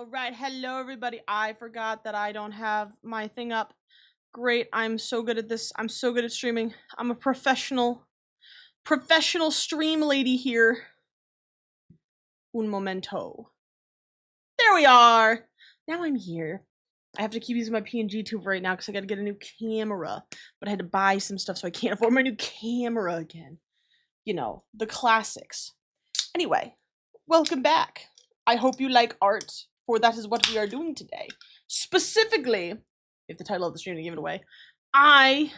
All right, hello everybody. I forgot that I don't have my thing up. Great, I'm so good at this. I'm so good at streaming. I'm a professional stream lady here. Un momento. There we are. Now I'm here. I have to keep using my PNG tube right now because I gotta get a new camera. But I had to buy some stuff, so I can't afford my new camera again. You know, the classics. Anyway, welcome back. I hope you like art, for that is what we are doing today. Specifically, if the title of the stream to give it away, I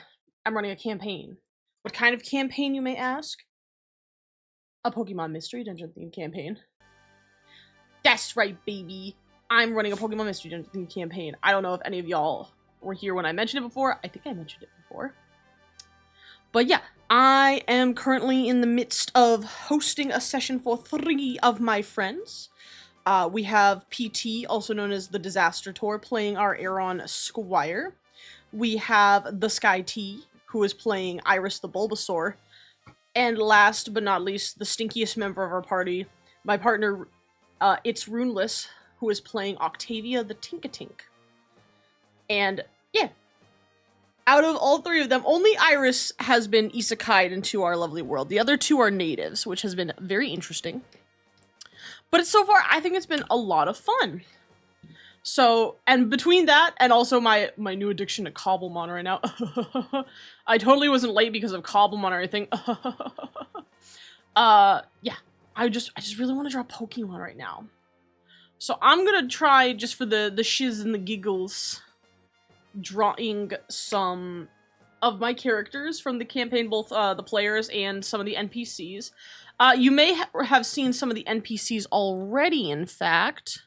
am running a campaign. What kind of campaign, you may ask? A Pokemon Mystery Dungeon themed campaign. That's right, baby. I'm running a Pokemon Mystery Dungeon themed campaign. I don't know if any of y'all were here when I mentioned it before. I think I mentioned it before. But yeah, I am currently in the midst of hosting a session for 3 of my friends. We have PT, also known as the Disaster Tour, playing our Aeron Squire. We have the Sky T, who is playing Iris the Bulbasaur. And last but not least, the stinkiest member of our party, my partner, It's Runeless, who is playing Octavia the Tinkatink. And yeah, out of all 3 of them, only Iris has been isekai'd into our lovely world. The other 2 are natives, which has been very interesting. But so far, I think it's been a lot of fun. So, and between that, and also my new addiction to Cobblemon right now, I totally wasn't late because of Cobblemon or anything. Yeah, I just really want to draw Pokemon right now. So I'm gonna try, just for the shiz and the giggles, drawing some of my characters from the campaign, both the players and some of the NPCs. You may have seen some of the NPCs already, in fact.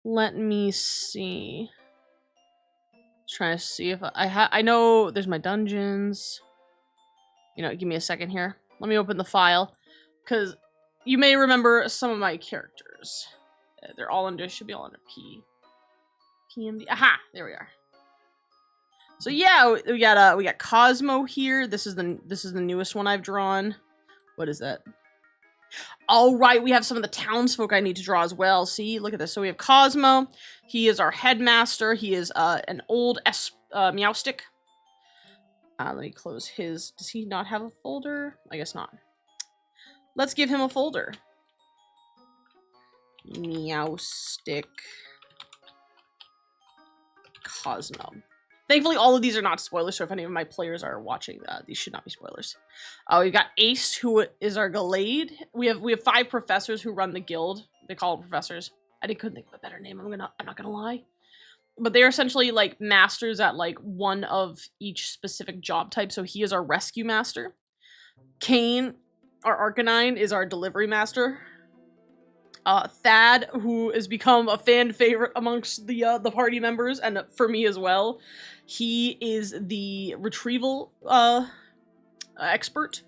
Let me see. Trying to see if I know there's my dungeons. You know, give me a second here. Let me open the file, because you may remember some of my characters. They're all under, should be all under PMD. Aha! There we are. So yeah, we got Cosmo here. This is the newest one I've drawn. What is that? All right, we have some of the townsfolk I need to draw as well. See, look at this. So we have Cosmo. He is our headmaster. He is an old Meowstic. Let me close his. Does he not have a folder? I guess not. Let's give him a folder. Meowstic Cosmo. Thankfully, all of these are not spoilers, so if any of my players are watching, these should not be spoilers. We've got Ace, who is our Gallade. We have 5 professors who run the guild. They call them professors. I couldn't think of a better name. I'm not gonna lie. But they're essentially like masters at like one of each specific job type. So he is our rescue master. Kane, our Arcanine, is our delivery master. Thad, who has become a fan favorite amongst the party members, and for me as well. He is the retrieval expert.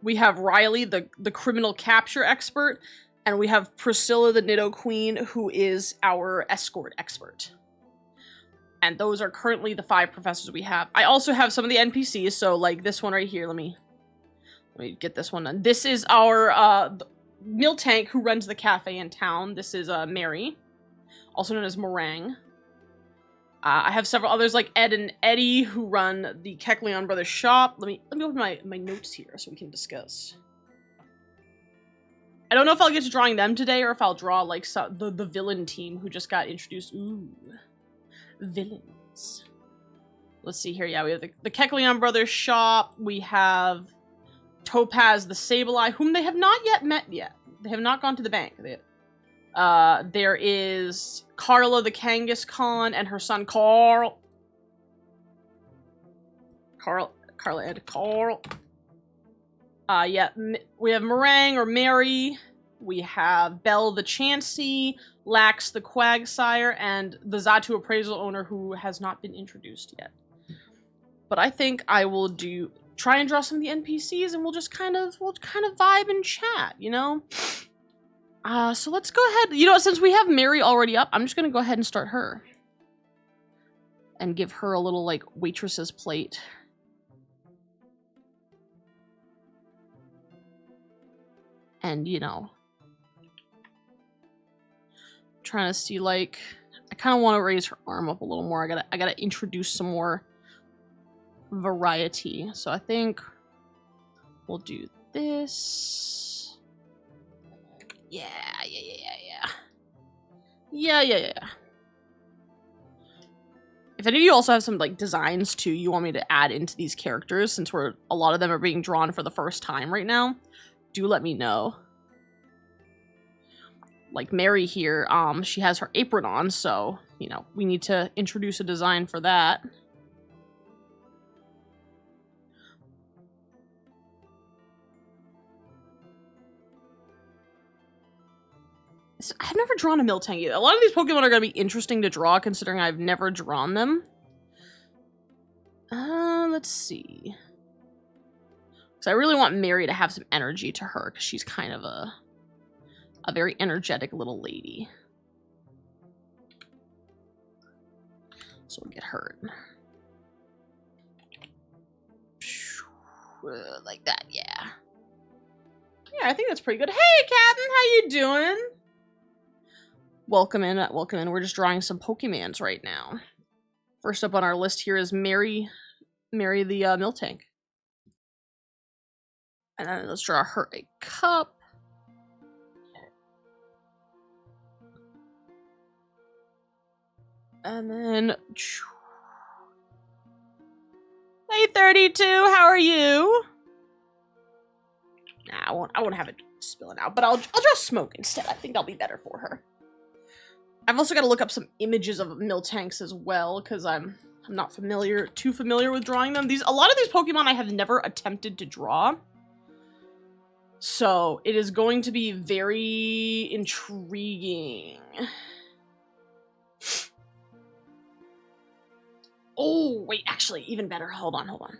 We have Riley, the criminal capture expert, and we have Priscilla, the Nidoqueen, who is our escort expert. And those are currently the 5 professors we have. I also have some of the NPCs, so like this one right here. Let me get this one done. This is our Miltank, who runs the cafe in town. This is Mary, also known as Meringue. I have several others like Ed and Eddie, who run the Kecleon Brothers shop. Let me open my notes here so we can discuss. I don't know if I'll get to drawing them today or if I'll draw like the villain team who just got introduced. Ooh, villains. Let's see here. Yeah, we have the Kecleon Brothers shop. We have Topaz the Sableye, whom they have not yet met yet. They have not gone to the bank. There is Carla the Kangaskhan and her son Carl. Yeah, we have Meringue or Mary. We have Belle the Chansey, Lax the Quagsire, and the Xatu appraisal owner, who has not been introduced yet. But I think I will try and draw some of the NPCs, and we'll kind of vibe and chat, you know? So let's go ahead. You know, since we have Mary already up, I'm just gonna go ahead and start her. And give her a little, like, waitress's plate. And, you know. Trying to see, like, I kind of want to raise her arm up a little more. I gotta introduce some more variety. So I think we'll do this. Yeah. If any of you also have some, like, designs, too, you want me to add into these characters, since a lot of them are being drawn for the first time right now, do let me know. Like Mary here, she has her apron on, so, you know, we need to introduce a design for that. I've never drawn a Miltank either. A lot of these Pokemon are going to be interesting to draw, considering I've never drawn them. Let's see. Because I really want Mary to have some energy to her, because she's kind of a very energetic little lady. So we'll get her. Like that, yeah. Yeah, I think that's pretty good. Hey, Captain, how you doing? Welcome in, welcome in. We're just drawing some Pokemons right now. First up on our list here is Mary the Miltank. And then let's draw her a cup. And then... Hey, 32, how are you? Nah, I won't have it spilling out, but I'll draw smoke instead. I think that'll be better for her. I've also got to look up some images of Miltanks as well, because I'm not too familiar with drawing them. A lot of these Pokemon I have never attempted to draw. So, it is going to be very intriguing. Oh, wait, actually, even better. Hold on.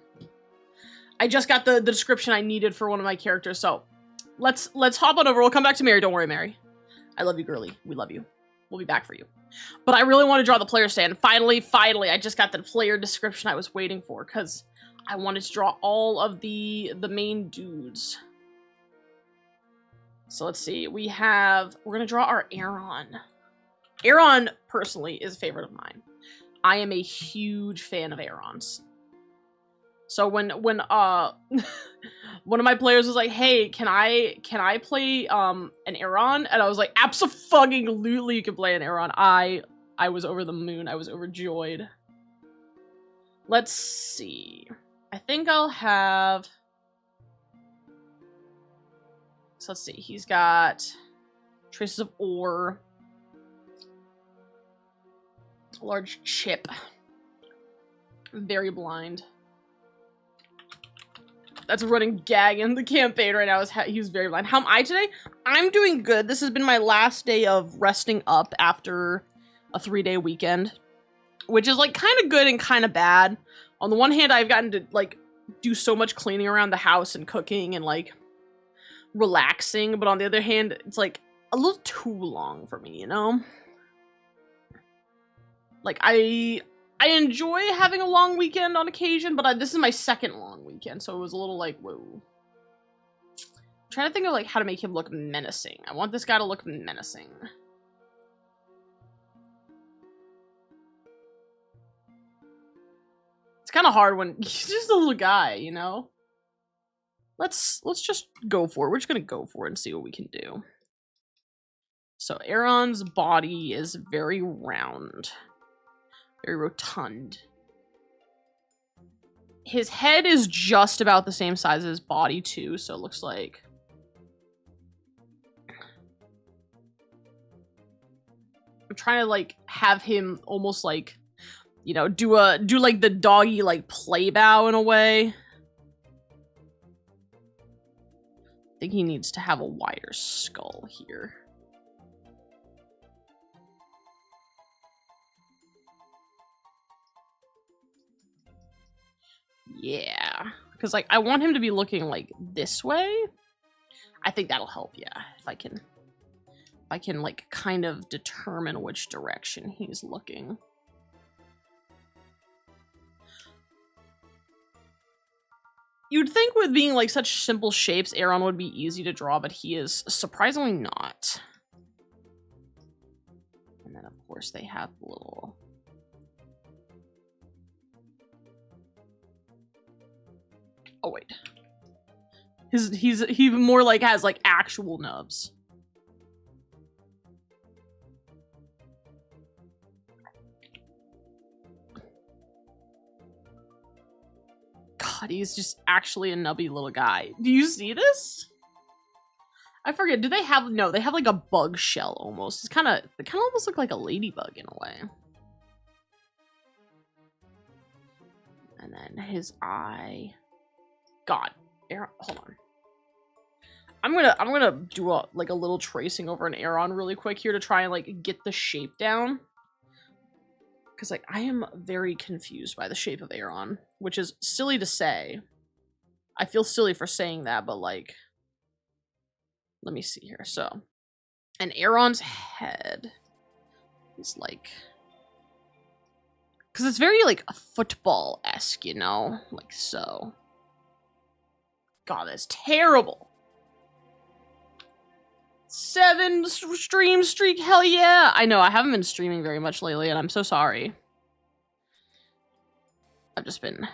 I just got the description I needed for one of my characters, so let's hop on over. We'll come back to Mary. Don't worry, Mary. I love you, girly. We love you. We'll be back for you. But I really want to draw the player stand. Finally, I just got the player description I was waiting for, because I wanted to draw all of the main dudes. So let's see. We're going to draw our Aron. Aron, personally, is a favorite of mine. I am a huge fan of Arons. So when one of my players was like, "Hey, can I play an Aron?" And I was like, "Abso-fucking-lutely, you can play an Aron." I was over the moon. I was overjoyed. Let's see. I think I'll have... So let's see. He's got traces of ore. A large chip. Very blind. That's a running gag in the campaign right now. He's very blind. How am I today? I'm doing good. This has been my last day of resting up after a 3-day weekend, which is like kind of good and kind of bad. On the one hand, I've gotten to like do so much cleaning around the house and cooking and like relaxing, but on the other hand, it's like a little too long for me, you know? Like, I enjoy having a long weekend on occasion, but this is my second long weekend, so it was a little like, whoa. I'm trying to think of like how to make him look menacing. I want this guy to look menacing. It's kind of hard when he's just a little guy, you know? Let's just go for it. We're just gonna go for it and see what we can do. So Aron's body is very round. Very rotund. His head is just about the same size as his body, too, so it looks like... I'm trying to, like, have him almost, like, you know, do like, the doggy, like, play bow in a way. I think he needs to have a wider skull here. Yeah, because like I want him to be looking like this way. I think that'll help, yeah. If I can like kind of determine which direction he's looking. You'd think with being like such simple shapes, Aron would be easy to draw, but he is surprisingly not. course, they have little... Oh, wait. He more like has like actual nubs. God, he's just actually a nubby little guy. Do you see this? I forget. Do they have... No, they have like a bug shell almost. It's kind of... They kind of almost look like a ladybug in a way. And then his eye... God. Hold on. I'm gonna do a little tracing over an Aeron really quick here to try and like get the shape down. Because like I am very confused by the shape of Aeron, which is silly to say. I feel silly for saying that, but like, let me see here. So, an Aeron's head is like, because it's very like football-esque, you know, like so. God, that's terrible. 7 stream streak, hell yeah! I know, I haven't been streaming very much lately, and I'm so sorry. I've just been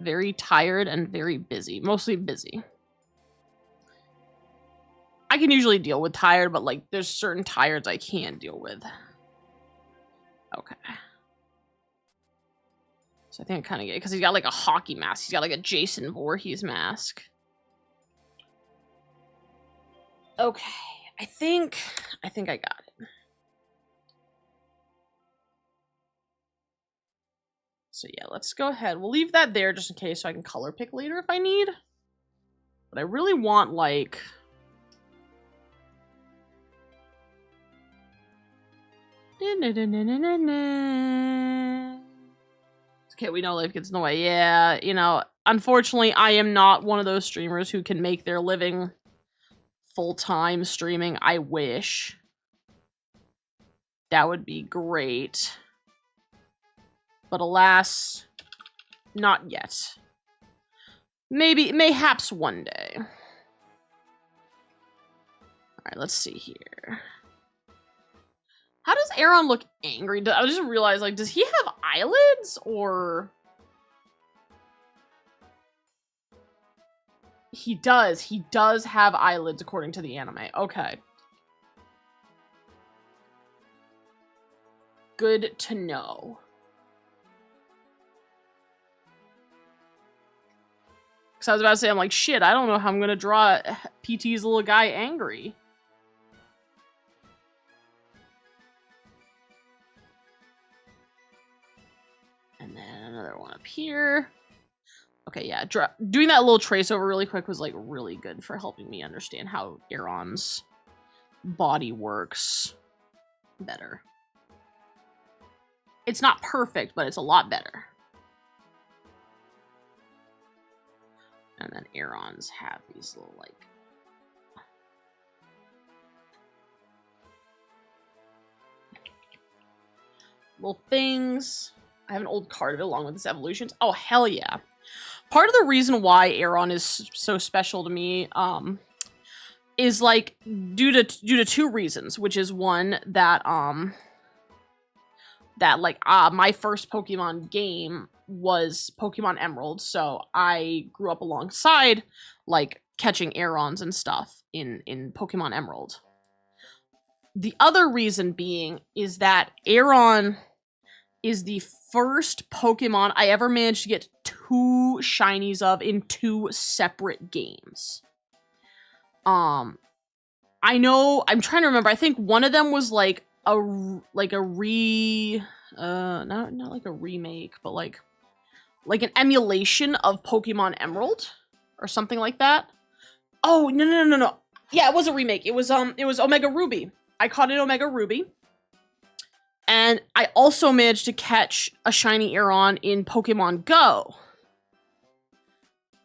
very tired and very busy. Mostly busy. I can usually deal with tired, but like, there's certain tireds I can't deal with. Okay. So I think I kind of get it, because he's got like a hockey mask. He's got like a Jason Voorhees mask. Okay, I think I got it. So yeah, let's go ahead. We'll leave that there just in case so I can color pick later if I need. But I really want like... Okay, we know life gets in the way. Yeah, you know, unfortunately, I am not one of those streamers who can make their living full-time streaming. I wish. That would be great. But alas, not yet. Mayhaps one day. Alright, let's see here. How does Aeron look angry? I just realized, like, does he have eyelids, or... He does. He does have eyelids, according to the anime. Okay. Good to know. Because I was about to say, I'm like, shit, I don't know how I'm going to draw PT's little guy angry. And then another one up here. Okay, yeah, doing that little trace over really quick was, like, really good for helping me understand how Aeron's body works better. It's not perfect, but it's a lot better. And then Aeron's have these little, like... little things. I have an old card of it along with this evolutions. Oh, hell yeah. Part of the reason why Aeron is so special to me, is like due to 2 reasons, which is one that my first Pokemon game was Pokemon Emerald, so I grew up alongside like catching Aerons and stuff in Pokemon Emerald. The other reason being is that Aeron is the first Pokemon I ever managed to get 2 shinies of in 2 separate games. I know, I'm trying to remember, I think one of them was like a not like a remake, but like an emulation of Pokemon Emerald or something like that. Oh, no. Yeah, it was a remake. It was Omega Ruby. I caught it Omega Ruby. And I also managed to catch a shiny Aeron in Pokemon Go.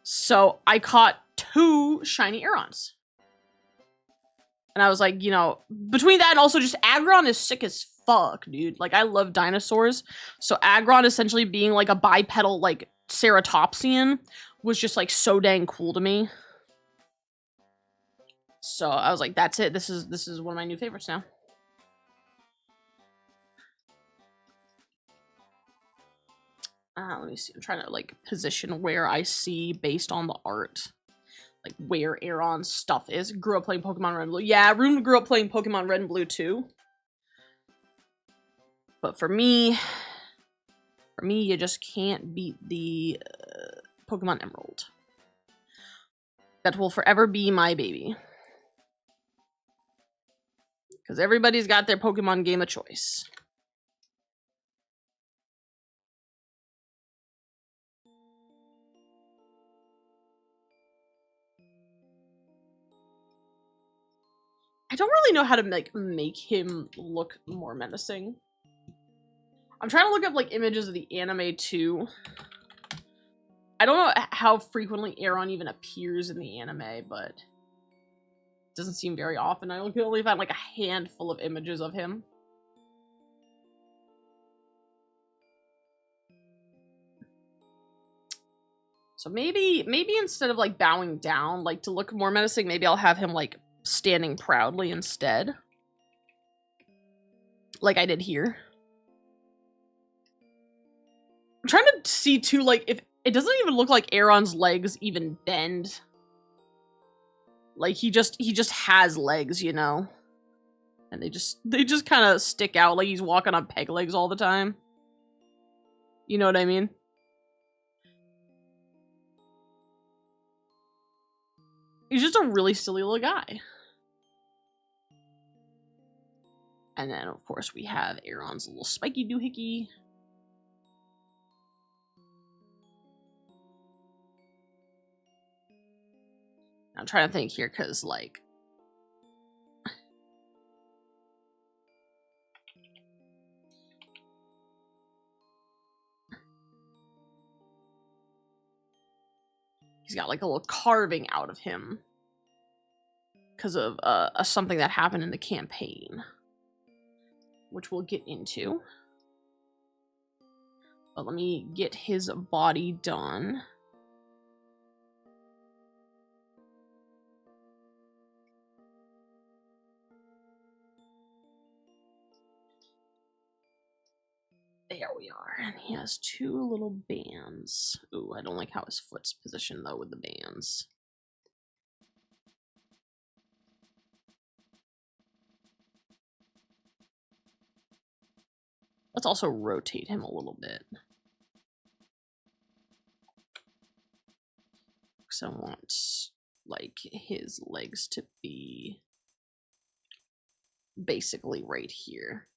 So I caught 2 shiny Aerons. And I was like, you know, between that and also just Aggron is sick as fuck, dude. Like, I love dinosaurs. So Aggron essentially being like a bipedal, like, ceratopsian was just like so dang cool to me. So I was like, that's it. This is one of my new favorites now. Let me see. I'm trying to like position where I see based on the art, like where Aaron's stuff is. Grew up playing Pokemon Red and Blue. Yeah, Rune grew up playing Pokemon Red and Blue too. But for me, you just can't beat the Pokemon Emerald. That will forever be my baby. Because everybody's got their Pokemon game of choice. I don't really know how to make him look more menacing. I'm trying to look up like images of the anime too. I don't know how frequently Aaron even appears in the anime, but it doesn't seem very often. I only found like a handful of images of him. So maybe instead of like bowing down, like to look more menacing, maybe I'll have him like standing proudly instead. Like I did here. I'm trying to see too, like, if it doesn't even look like Aaron's legs even bend. Like he just has legs, you know? And they just kind of stick out like he's walking on peg legs all the time. You know what I mean? He's just a really silly little guy. And then, of course, we have Aaron's little spiky doohickey. I'm trying to think here, because, like... he's got, like, a little carving out of him. Because of something that happened in the campaign. Which we'll get into. But let me get his body done. There we are. And he has two little bands. Ooh, I don't like how his foot's positioned, though, with the bands. Let's also rotate him a little bit. Because I want, like, his legs to be basically right here.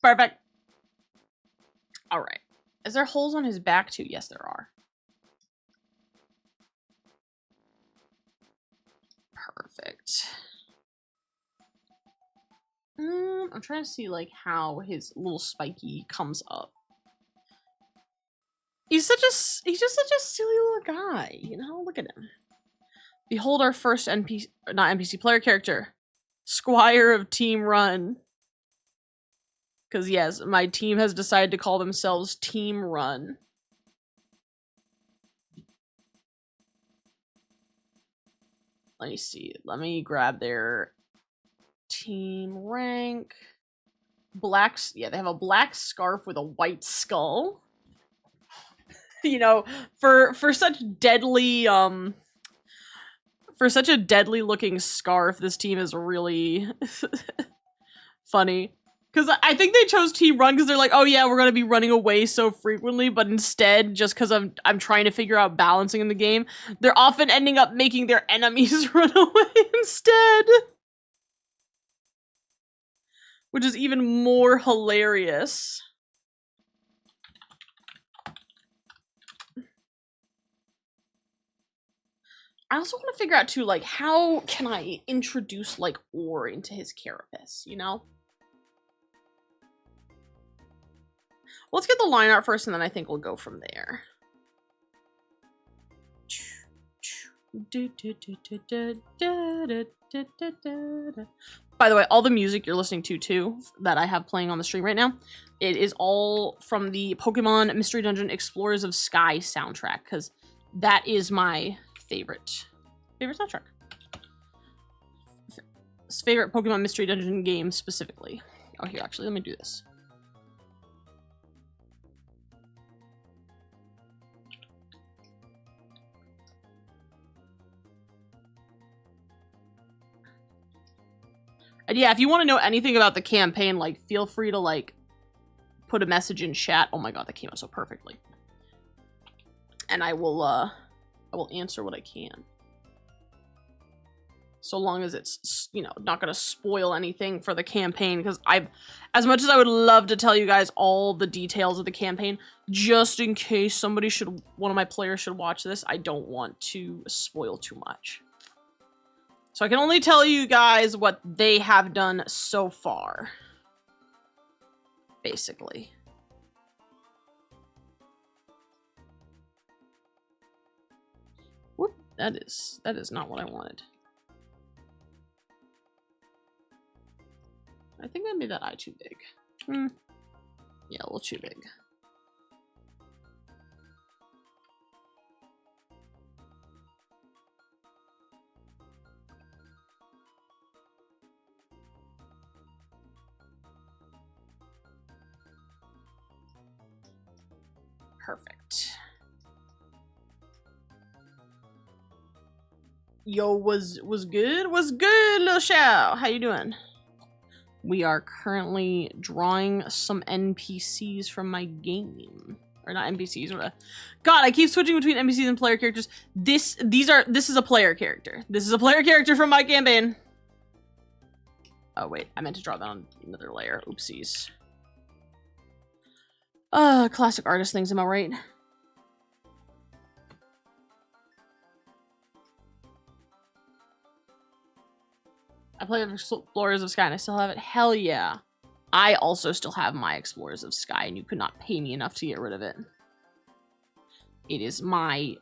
Perfect. All right. Is there holes on his back too? Yes, there are. Perfect. I'm trying to see like how his little spiky comes up. He's just such a silly little guy, you know? Look at him. Behold our first not NPC player character. Squire of Team Run. Because yes, my team has decided to call themselves Team Run. Let me see. Let me grab their team rank. Yeah, they have a black scarf with a white skull. You know, for such deadly for such a deadly looking scarf, this team is really funny. Because I think they chose Team Run because they're like, oh yeah, we're going to be running away so frequently, but instead, just because I'm trying to figure out balancing in the game, they're often ending up making their enemies run away instead. Which is even more hilarious. I also want to figure out too, like, how can I introduce, like, ore into his carapace, you know? Let's get the line art first, and then I think we'll go from there. By the way, all the music you're listening to, too, that I have playing on the stream right now, it is all from the Pokemon Mystery Dungeon Explorers of Sky soundtrack, because that is my favorite Favorite soundtrack. Favorite Pokemon Mystery Dungeon game specifically. Oh, here, actually, let me do this. And yeah, if you want to know anything about the campaign, like, feel free to, like, put a message in chat. Oh my god, that came out so perfectly. And I will answer what I can. So long as it's, you know, not going to spoil anything for the campaign, because as much as I would love to tell you guys all the details of the campaign, just in case one of my players should watch this, I don't want to spoil too much. So I can only tell you guys what they have done so far. Basically. Whoop, that is not what I wanted. I think I made that eye too big. Yeah, a little too big. Perfect. Yo, was good? Was good, Lil Xiao? How you doing? We are currently drawing some NPCs from my game. Or not NPCs, or God, I keep switching between NPCs and player characters. This is a player character. This is a player character from my campaign. Oh wait, I meant to draw that on another layer. Oopsies. Classic artist things, am I right? I played Explorers of Sky and I still have it. Hell yeah. I also still have my Explorers of Sky and you could not pay me enough to get rid of it. It is my,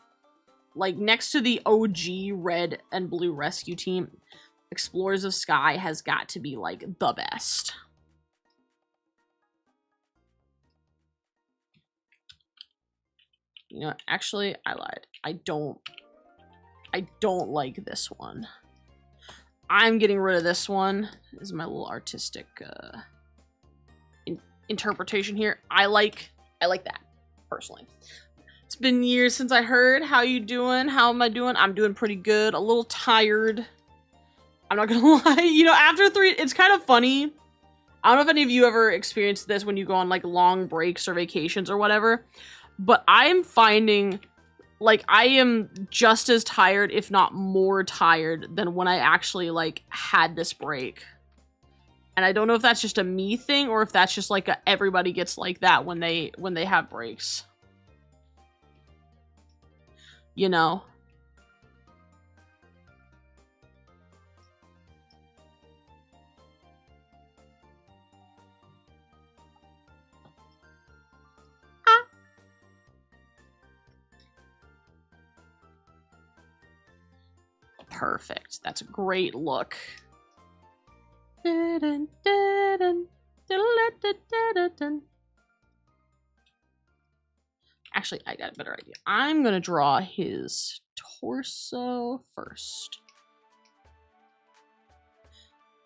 like, next to the OG red and blue rescue team, Explorers of Sky has got to be, like, the best. You know, actually, I lied. I don't like this one. I'm getting rid of this one. This is my little artistic interpretation here. I like that, personally. It's been years since I heard. How you doing? How am I doing? I'm doing pretty good. A little tired. I'm not gonna lie. You know, after 3, it's kind of funny. I don't know if any of you ever experienced this when you go on, like, long breaks or vacations or whatever. But I'm finding, like, I am just as tired, if not more tired, than when I actually, like, had this break. And I don't know if that's just a me thing, or if that's just, like, everybody gets like that when they have breaks. You know? Perfect. That's a great look. Actually, I got a better idea. I'm gonna draw his torso first.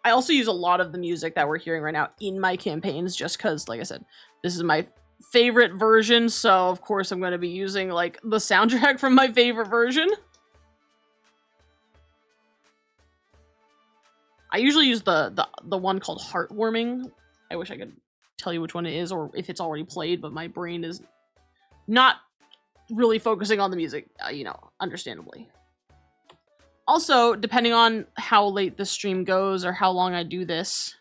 I also use a lot of the music that we're hearing right now in my campaigns just because, like I said, this is my favorite version, so of course I'm going to be using, like, the soundtrack from my favorite version. I usually use the one called Heartwarming. I wish I could tell you which one it is or if it's already played, but my brain is not really focusing on the music, you know, understandably. Also, depending on how late the stream goes or how long I do this,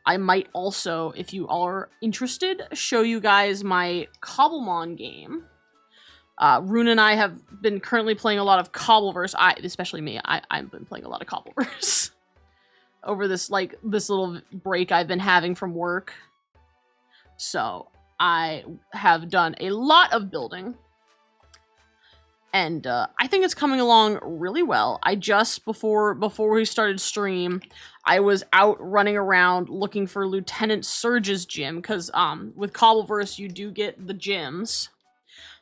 I might also, if you are interested, show you guys my Cobblemon game. Rune and I have been currently playing a lot of Cobbleverse. Especially me, I've been playing a lot of Cobbleverse over this little break I've been having from work. So I have done a lot of building. And I think it's coming along really well. I just, before we started stream, I was out running around looking for Lieutenant Surge's gym, because with Cobbleverse, you do get the gyms.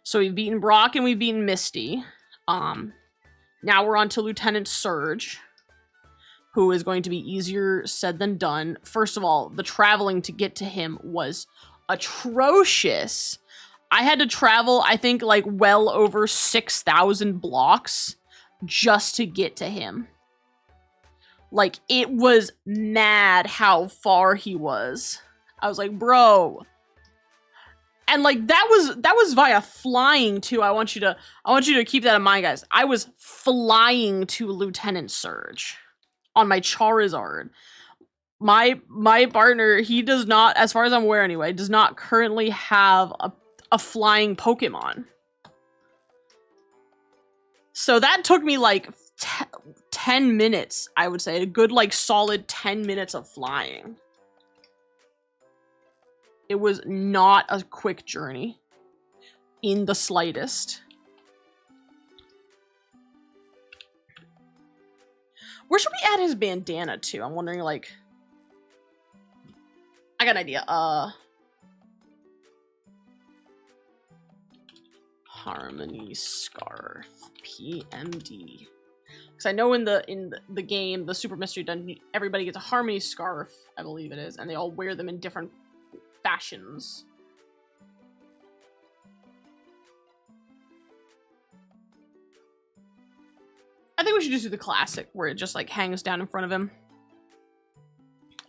So we've beaten Brock and we've beaten Misty. Now we're on to Lieutenant Surge, who is going to be easier said than done. First of all, the traveling to get to him was atrocious. I had to travel, I think, like well over 6,000 blocks just to get to him. Like, it was mad how far he was. I was like, bro. And like that was via flying too. I want you to keep that in mind, guys. I was flying to Lieutenant Surge on my Charizard. My partner, he does not, as far as I'm aware anyway, does not currently have a flying Pokemon. So that took me like 10 minutes, I would say. A good like solid 10 minutes of flying. It was not a quick journey in the slightest. Where should we add his bandana to? I'm wondering, like... I got an idea. Harmony Scarf. PMD. Because I know in the game, the Super Mystery Dungeon, everybody gets a Harmony Scarf, I believe it is, and they all wear them in different fashions. I think we should just do the classic, where it just like hangs down in front of him.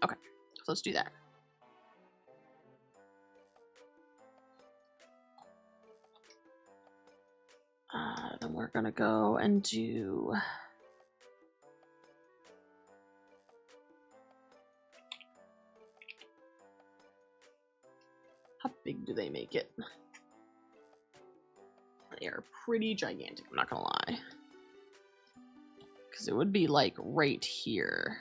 Okay, so let's do that. Then we're gonna go and do... How big do they make it? They are pretty gigantic, I'm not gonna lie. Because it would be like right here.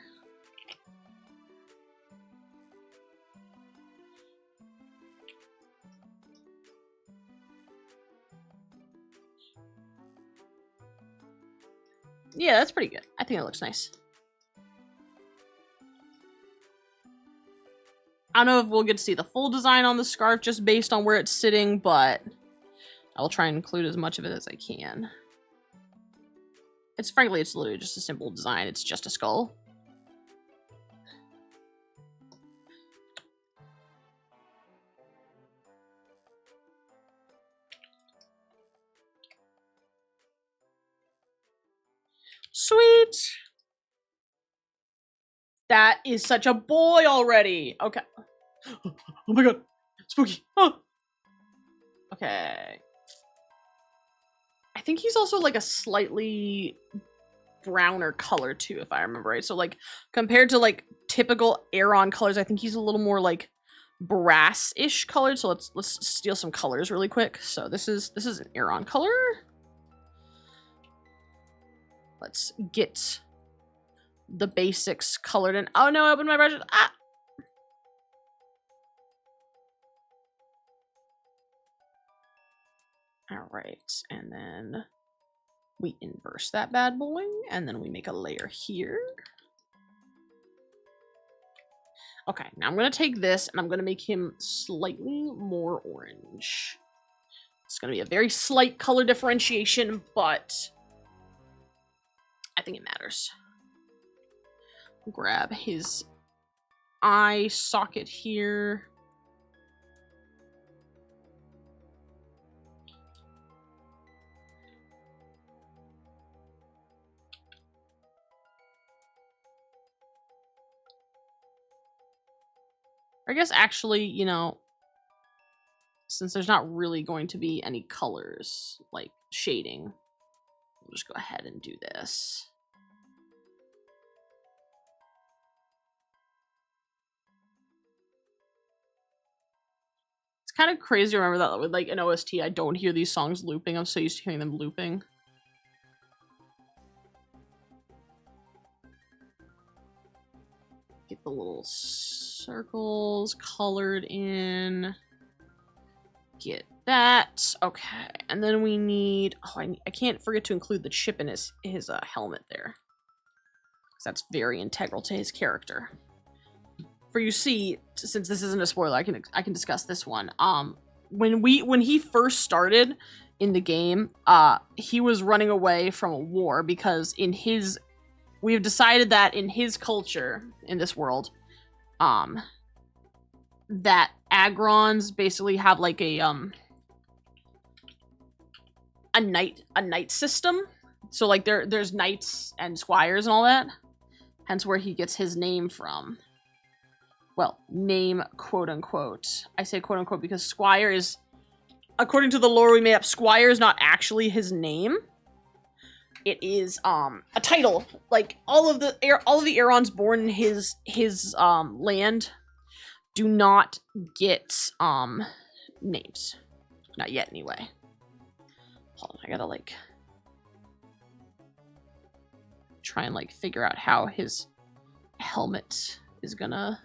Yeah, that's pretty good. I think it looks nice. I don't know if we'll get to see the full design on the scarf just based on where it's sitting, but I will try and include as much of it as I can. It's frankly, it's literally just a simple design. It's just a skull. Sweet. That is such a boy already. Okay. Oh my god. Spooky. Oh. Okay. I think he's also like a slightly browner color too, if I remember right. So like compared to like typical Aeron colors, I think he's a little more like brass-ish colored. So let's steal some colors really quick. So this is an Aeron color. Let's get the basics colored in. Oh no, I opened my brushes. Ah! Alright, and then we inverse that bad boy, and then we make a layer here. Okay, now I'm gonna take this and I'm gonna make him slightly more orange. It's gonna be a very slight color differentiation, but I think it matters. Grab his eye socket here. I guess actually, you know, since there's not really going to be any colors, like shading, we'll just go ahead and do this. It's kind of crazy to remember that with like an OST, I don't hear these songs looping. I'm so used to hearing them looping. Get the little circles colored in. Get that. Okay, and then we need... Oh, I can't forget to include the chip in his helmet there. Because that's very integral to his character. For you see, since this isn't a spoiler, I can discuss this one. when he first started in the game, he was running away from a war because we have decided that in his culture in this world, that Agrons basically have like a knight system. So like there's knights and squires and all that. Hence where he gets his name from. Well, name, quote unquote. I say quote unquote because squire is, according to the lore we made up, squire is not actually his name. It is a title. Like all of the Arons born in his land do not get names. Not yet anyway. Hold on, I gotta like try and like figure out how his helmet is gonna.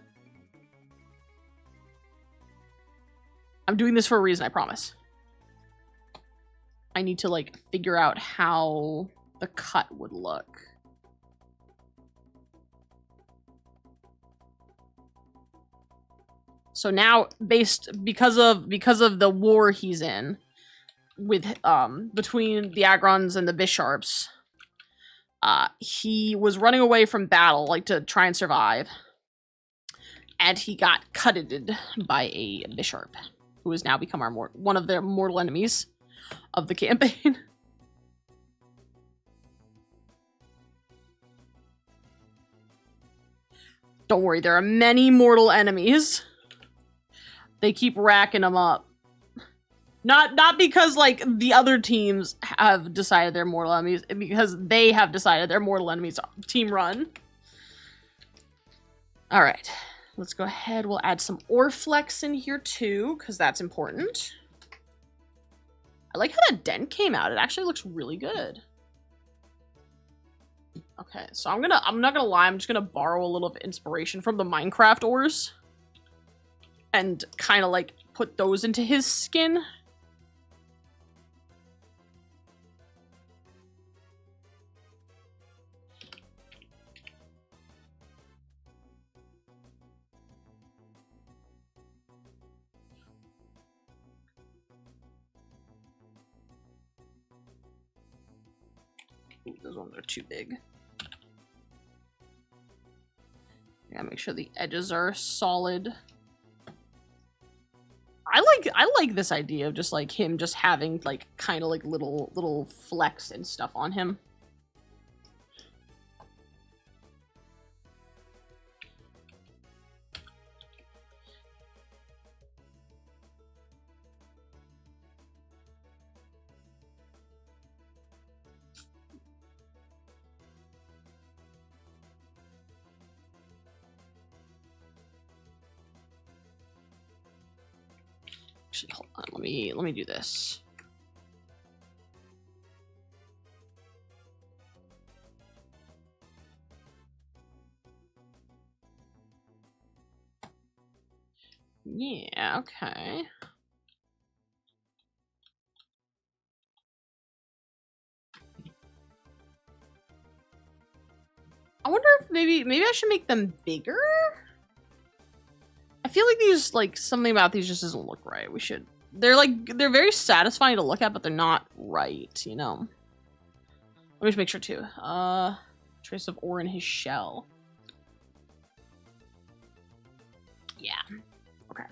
I'm doing this for a reason, I promise. I need to like figure out how the cut would look. So now, because of the war he's in with between the Agrons and the Bisharps, he was running away from battle, like to try and survive, and he got cutted by a Bisharp, who has now become one of their mortal enemies of the campaign. Don't worry, there are many mortal enemies. They keep racking them up. Not because, like, the other teams have decided they're mortal enemies, because they have decided they're mortal enemies. Team run. Alright. Let's go ahead. We'll add some Orflex in here, too, because that's important. I like how that dent came out. It actually looks really good. Okay, so I'm not gonna lie, I'm just gonna borrow a little of inspiration from the Minecraft ores. And kind of, like, put those into his skin. Ooh, those ones are too big. Yeah, make sure the edges are solid. I like this idea of just like him just having like kind of like little flecks and stuff on him. Actually, hold on. Let me do this. Yeah, okay. I wonder if maybe I should make them bigger? I feel like these, like, something about these just doesn't look right. They're very satisfying to look at, but they're not right, you know? Let me just make sure, too. Trace of ore in his shell. Yeah. Okay.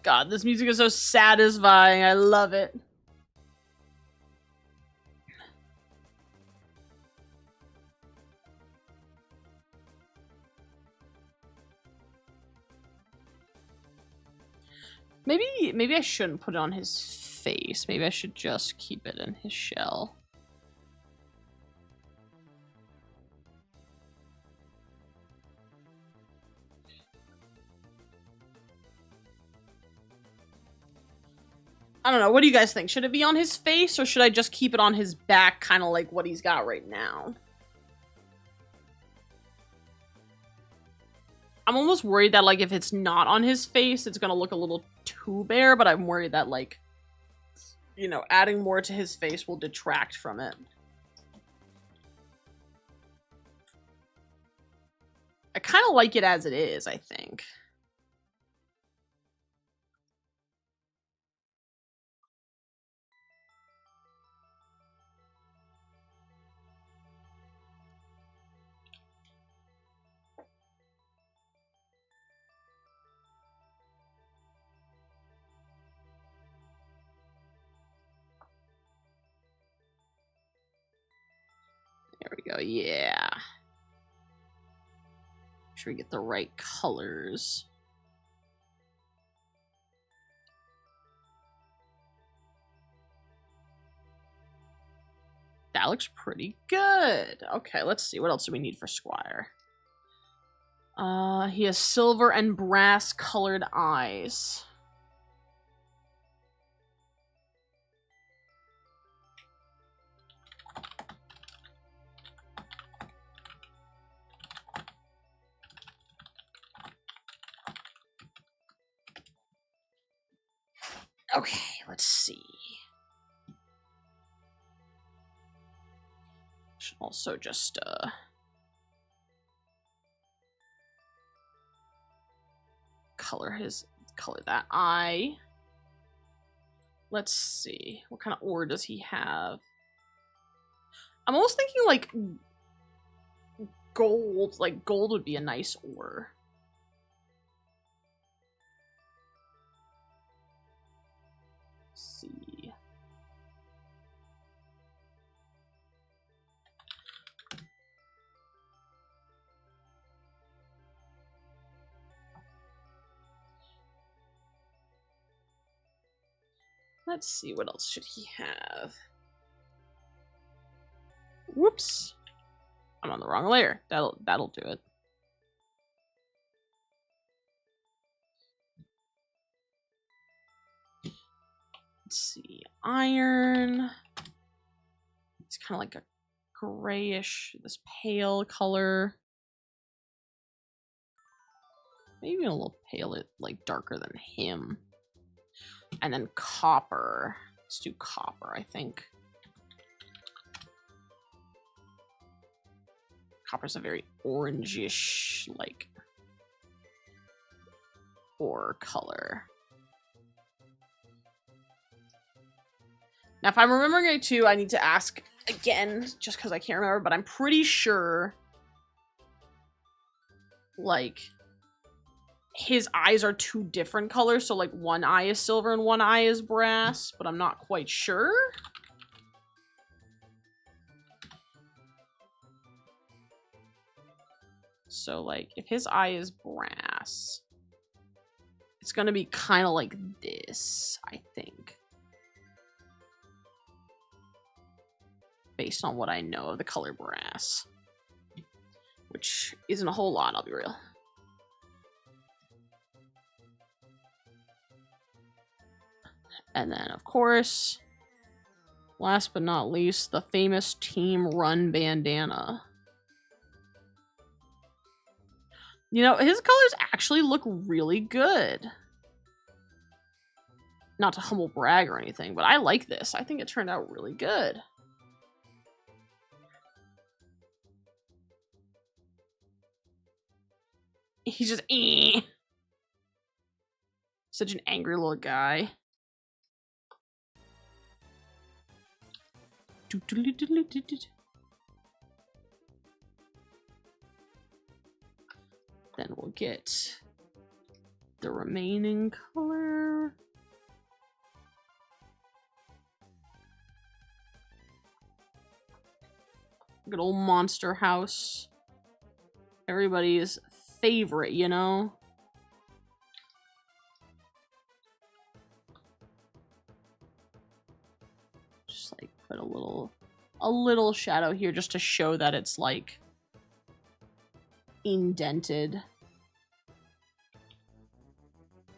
God, this music is so satisfying. I love it. Maybe I shouldn't put it on his face. Maybe I should just keep it in his shell. I don't know. What do you guys think? Should it be on his face, or should I just keep it on his back, kind of like what he's got right now? I'm almost worried that, like, if it's not on his face, it's gonna look a little too bare, but I'm worried that, like, you know, adding more to his face will detract from it. I kind of like it as it is, I think. There we go, yeah. Make sure we get the right colors. That looks pretty good. Okay, let's see. What else do we need for Squire? He has silver and brass colored eyes. Okay, let's see. Should also just, color that eye. Let's see. What kind of ore does he have? I'm almost thinking, like, gold. Like, gold would be a nice ore. Let's see. Let's see, what else should he have? Whoops. I'm on the wrong layer. That'll do it. Let's see. Iron. It's kind of like a grayish, this pale color. Maybe a little pale, like darker than him. And then copper. Let's do copper, I think. Copper's a very orangish, like, ore color. Now, if I'm remembering it too, I need to ask again, just because I can't remember, but I'm pretty sure, like, his eyes are two different colors, so, like, one eye is silver and one eye is brass, but I'm not quite sure. So, like, if his eye is brass, it's gonna be kind of like this, I think. Based on what I know of the color brass. Which isn't a whole lot, I'll be real. And then, of course, last but not least, the famous Team Run bandana. You know, his colors actually look really good. Not to humble brag or anything, but I like this. I think it turned out really good. He's just such an angry little guy. Then we'll get the remaining color. Good old monster house. Everybody's favorite, you know? Just like put a little shadow here just to show that it's like indented.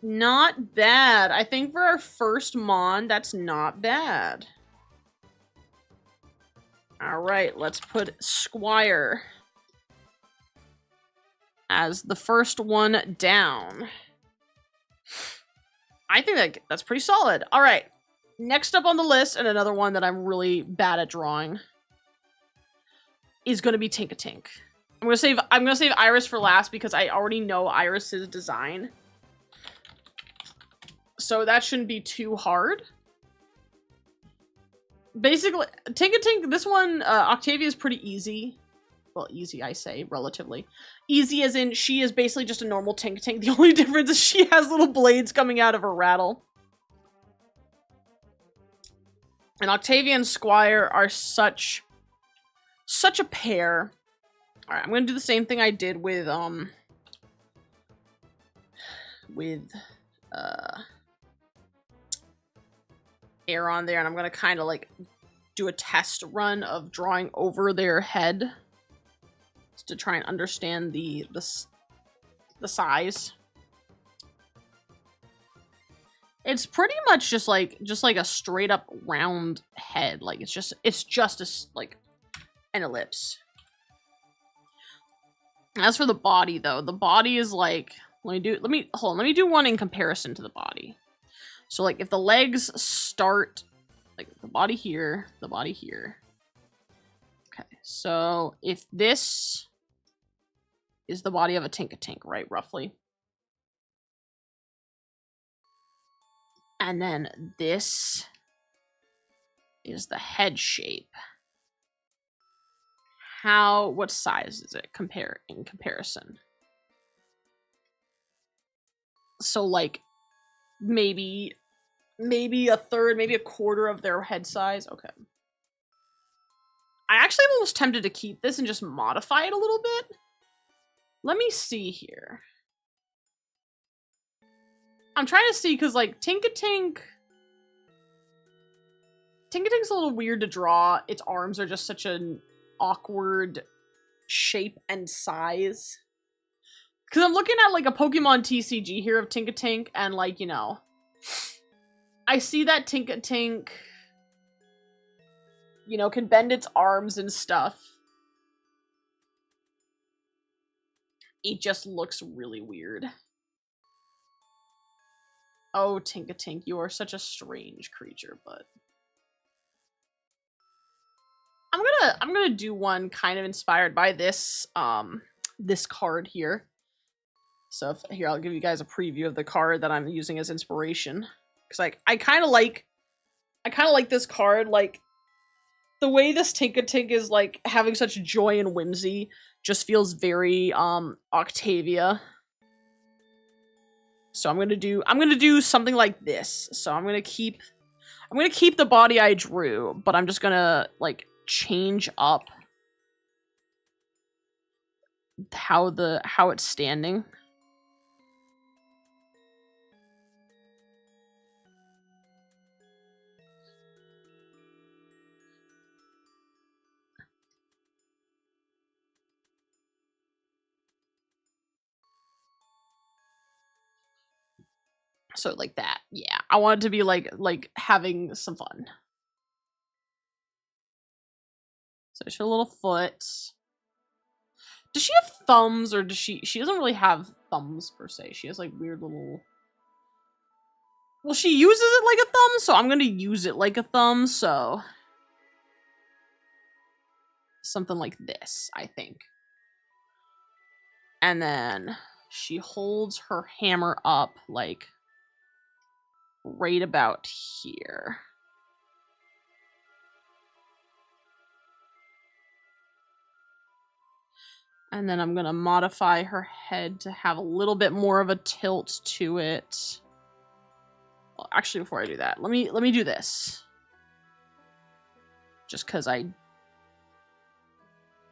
Not bad. I think for our first Mon, that's not bad. All right, let's put Squire as the first one down. I think that's pretty solid. All right, Next up on the list, and another one that I'm really bad at drawing, is gonna be Tink-a-Tink. I'm gonna save Iris for last because I already know Iris's design. So that shouldn't be too hard. Basically, Tink-a-Tink, this one, Octavia is pretty easy. Well, easy, I say, relatively. Easy as in, she is basically just a normal Tink-a-Tink. The only difference is she has little blades coming out of her rattle. And Octavia and Squire are such a pair. Alright, I'm gonna do the same thing I did with Air on there, and I'm gonna kind of like do a test run of drawing over their head to try and understand the size. It's pretty much just like a straight up round head. Like it's just like an ellipse. As for the body though, the body is like, let me do one in comparison to the body. So like if the legs start like the body here. Okay, so if this is the body of a Tink-a-Tink, right, roughly. And then this is the head shape. What size is it in comparison? So like maybe a third, maybe a quarter of their head size. Okay. I actually am almost tempted to keep this and just modify it a little bit. Let me see here. I'm trying to see because like Tink-a-Tink's a little weird to draw. Its arms are just such an awkward shape and size. Because I'm looking at like a Pokemon TCG here of Tink-a-Tink, and like, you know, I see that Tink-a-Tink, you know, can bend its arms and stuff. It just looks really weird. Oh, Tink-a-Tink, you are such a strange creature, but I'm gonna do one kind of inspired by this this card here. So here, I'll give you guys a preview of the card that I'm using as inspiration. Cause like I kind of like this card. Like the way this Tink-a-Tink is like having such joy and whimsy just feels very Octavia. So I'm gonna do something like this. So I'm gonna keep the body I drew, but I'm just gonna like change up how it's standing. So like that. Yeah. I want it to be like having some fun. So she's a little foot. Does she have thumbs, or does she doesn't really have thumbs per se. She has like weird little. Well, she uses it like a thumb, so I'm gonna use it like a thumb, so something like this, I think. And then she holds her hammer up like right about here. And then I'm gonna modify her head to have a little bit more of a tilt to it. Well, actually, before I do that, let me do this. Just because I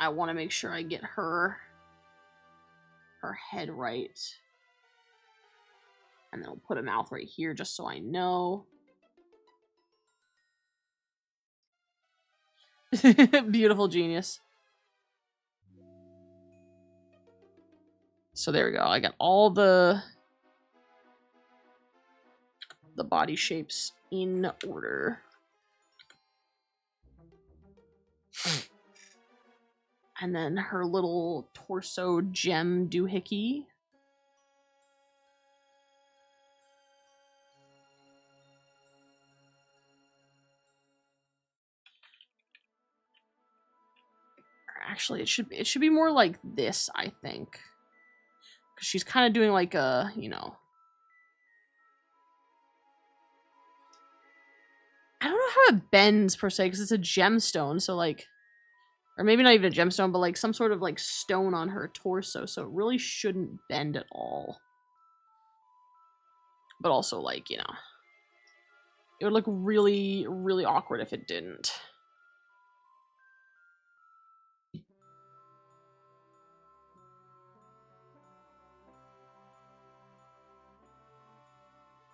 want to make sure I get her head right. And then we'll put a mouth right here just so I know. Beautiful genius. So there we go. I got all the body shapes in order. And then her little torso gem doohickey. Actually, it should be more like this, I think. Because she's kind of doing like a, you know. I don't know how it bends per se, because it's a gemstone, so like, or maybe not even a gemstone, but like some sort of like stone on her torso, so it really shouldn't bend at all. But also like, you know, it would look really, really awkward if it didn't.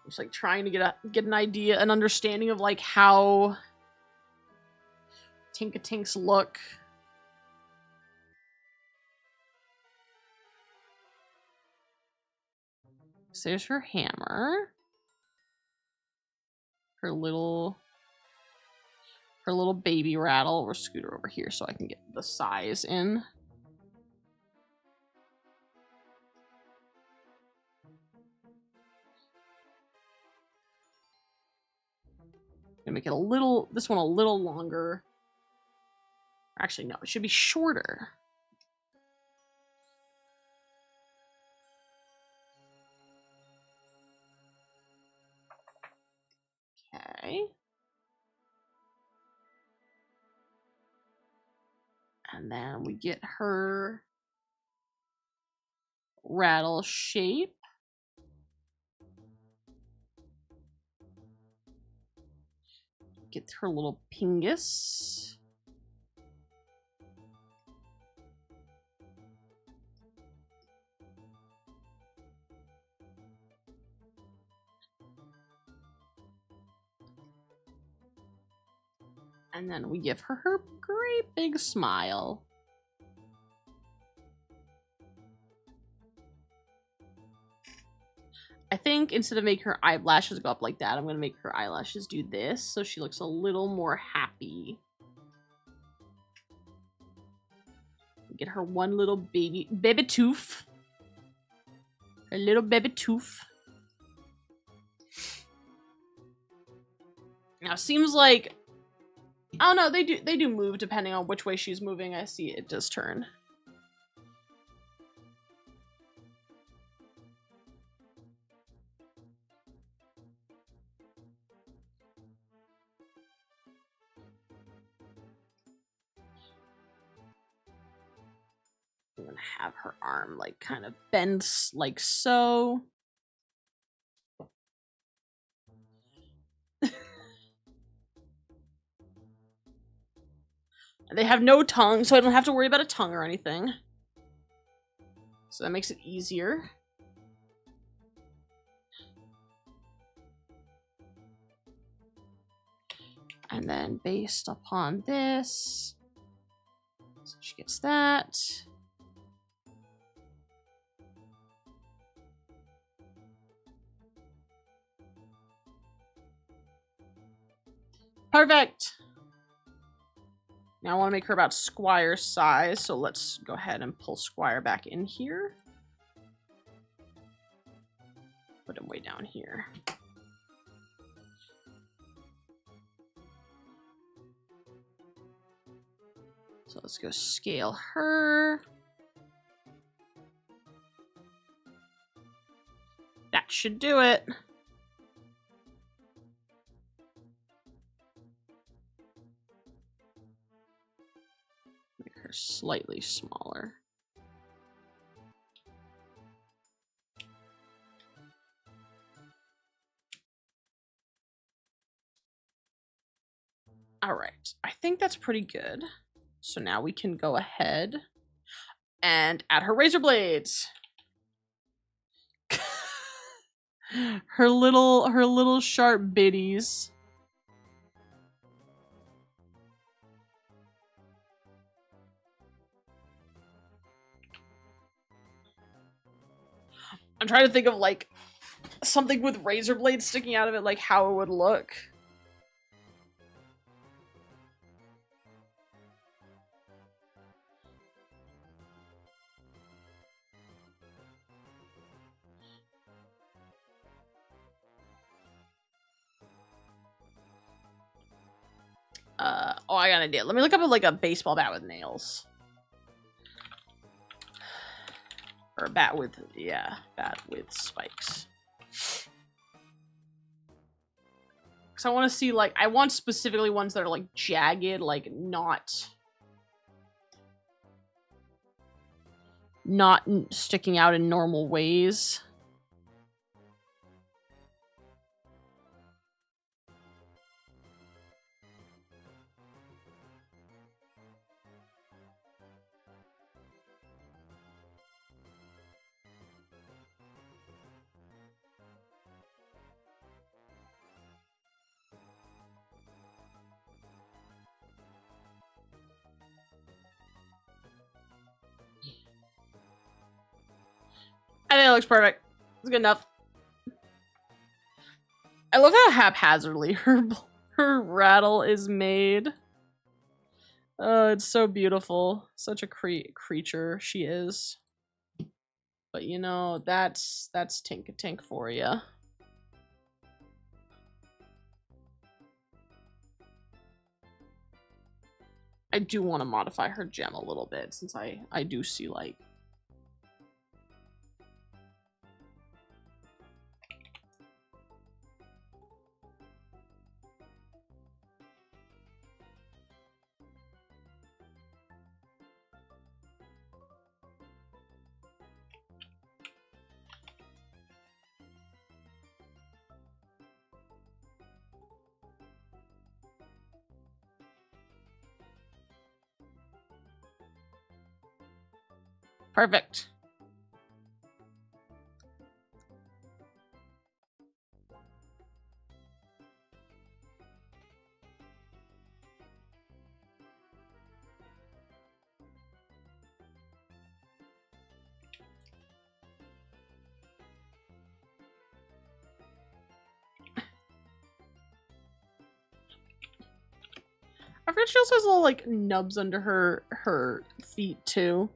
Just like trying to get an idea, an understanding of like how Tinkatinks look. So there's her hammer. Her little baby rattle. We'll scoot her over here so I can get the size in. Gonna make it this one a little longer. Actually, no, it should be shorter. Okay. And then we get her rattle shape. Get her little pingus. And then we give her great big smile. I think instead of making her eyelashes go up like that, I'm going to make her eyelashes do this so she looks a little more happy. Get her one little baby tooth. Her little baby tooth. Now, seems like, oh no, they do move depending on which way she's moving. I see it does turn. I'm gonna have her arm like kind of bend like so. They have no tongue, so I don't have to worry about a tongue or anything. So that makes it easier. And then based upon this, so she gets that. Perfect. Now I want to make her about Squire's size, so let's go ahead and pull Squire back in here. Put him way down here. So let's go scale her. That should do it. Make her slightly smaller. All right, I think that's pretty good. So now we can go ahead and add her razor blades. her little sharp bitties. I'm trying to think of like something with razor blades sticking out of it, like how it would look. Oh, I got an idea. Let me look up like a baseball bat with nails. Or a bat with, yeah, bat with spikes. Because I want to see, like, I want specifically ones that are, like, jagged, like, not sticking out in normal ways. I think it looks perfect. It's good enough. I love how haphazardly her rattle is made. Oh, it's so beautiful. Such a creature she is. But you know, that's Tink-a-Tink for you. I do want to modify her gem a little bit since I do see like perfect. I forget she also has little like nubs under her feet too.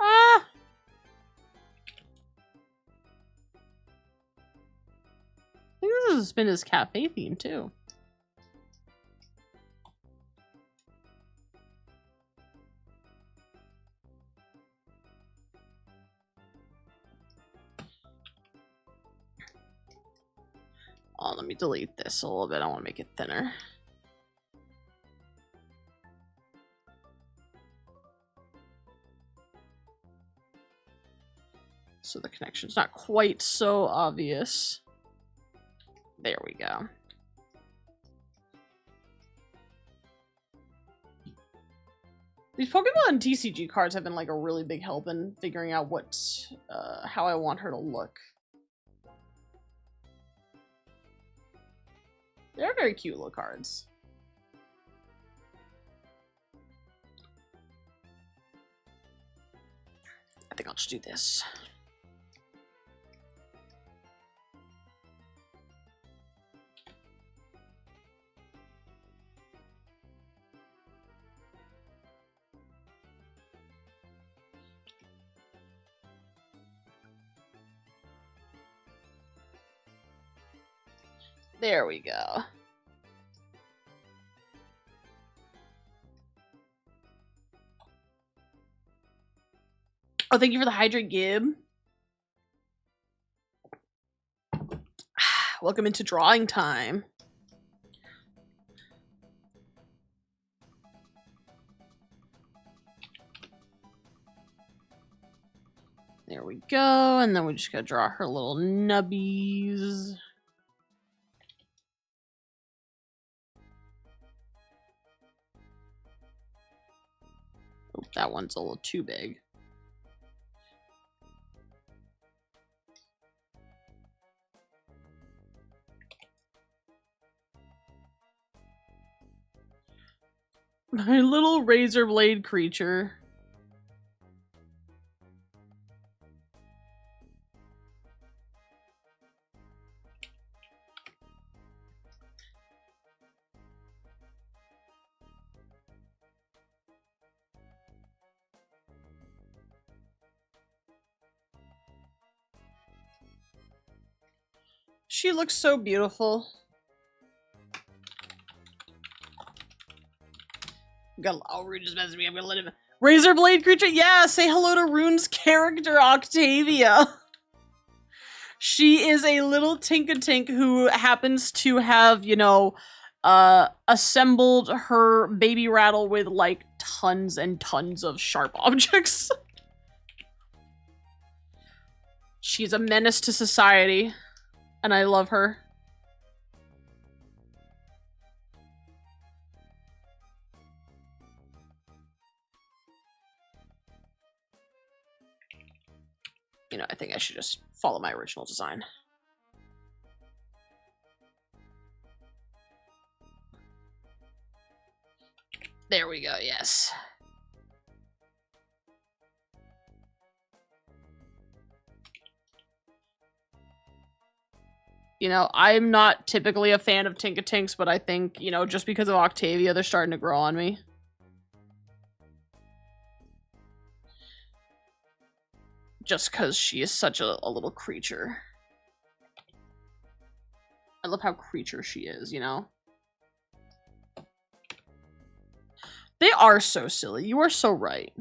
Ah! I think this has been his cafe theme too. Oh, let me delete this a little bit. I want to make it thinner. So the connection's not quite so obvious. There we go. These Pokemon TCG cards have been like a really big help in figuring out what, how I want her to look. They're very cute little cards. I think I'll just do this. There we go. Oh, thank you for the hydrate, Gib. Welcome into drawing time. There we go, and then we just gotta draw her little nubbies. Oh, that one's a little too big. My little razor blade creature. She looks so beautiful. Oh, Rune just messaged me. I'm gonna let him. Razorblade creature? Yeah, say hello to Rune's character, Octavia. She is a little Tinka-Tink who happens to have, you know, assembled her baby rattle with, like, tons and tons of sharp objects. She's a menace to society, and I love her. You know, I think I should just follow my original design. There we go, yes. You know, I'm not typically a fan of Tinka-Tinks, but I think, you know, just because of Octavia, they're starting to grow on me. Just because she is such a little creature. I love how creature she is, you know? They are so silly. You are so right.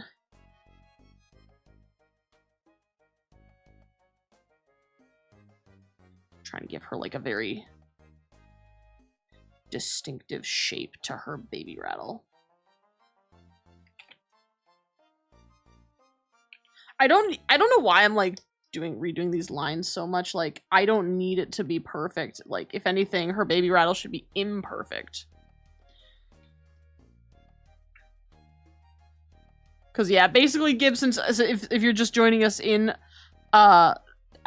Trying to give her, like, a very distinctive shape to her baby rattle. I don't know why I'm, like, redoing these lines so much. Like, I don't need it to be perfect. Like, if anything, her baby rattle should be imperfect. Because, yeah, basically, Gibson, if you're just joining us in, I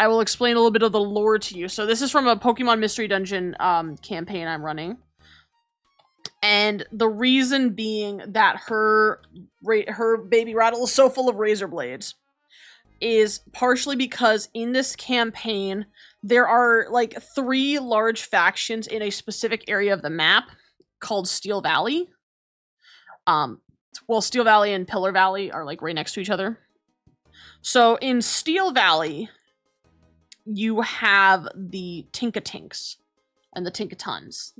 will explain a little bit of the lore to you. So this is from a Pokemon Mystery Dungeon campaign I'm running. And the reason being that her baby rattle is so full of razor blades is partially because in this campaign, there are, like, 3 large factions in a specific area of the map called Steel Valley. Well, Steel Valley and Pillar Valley are, like, right next to each other. So in Steel Valley, you have the Tinka-Tinks and the Tinkatons.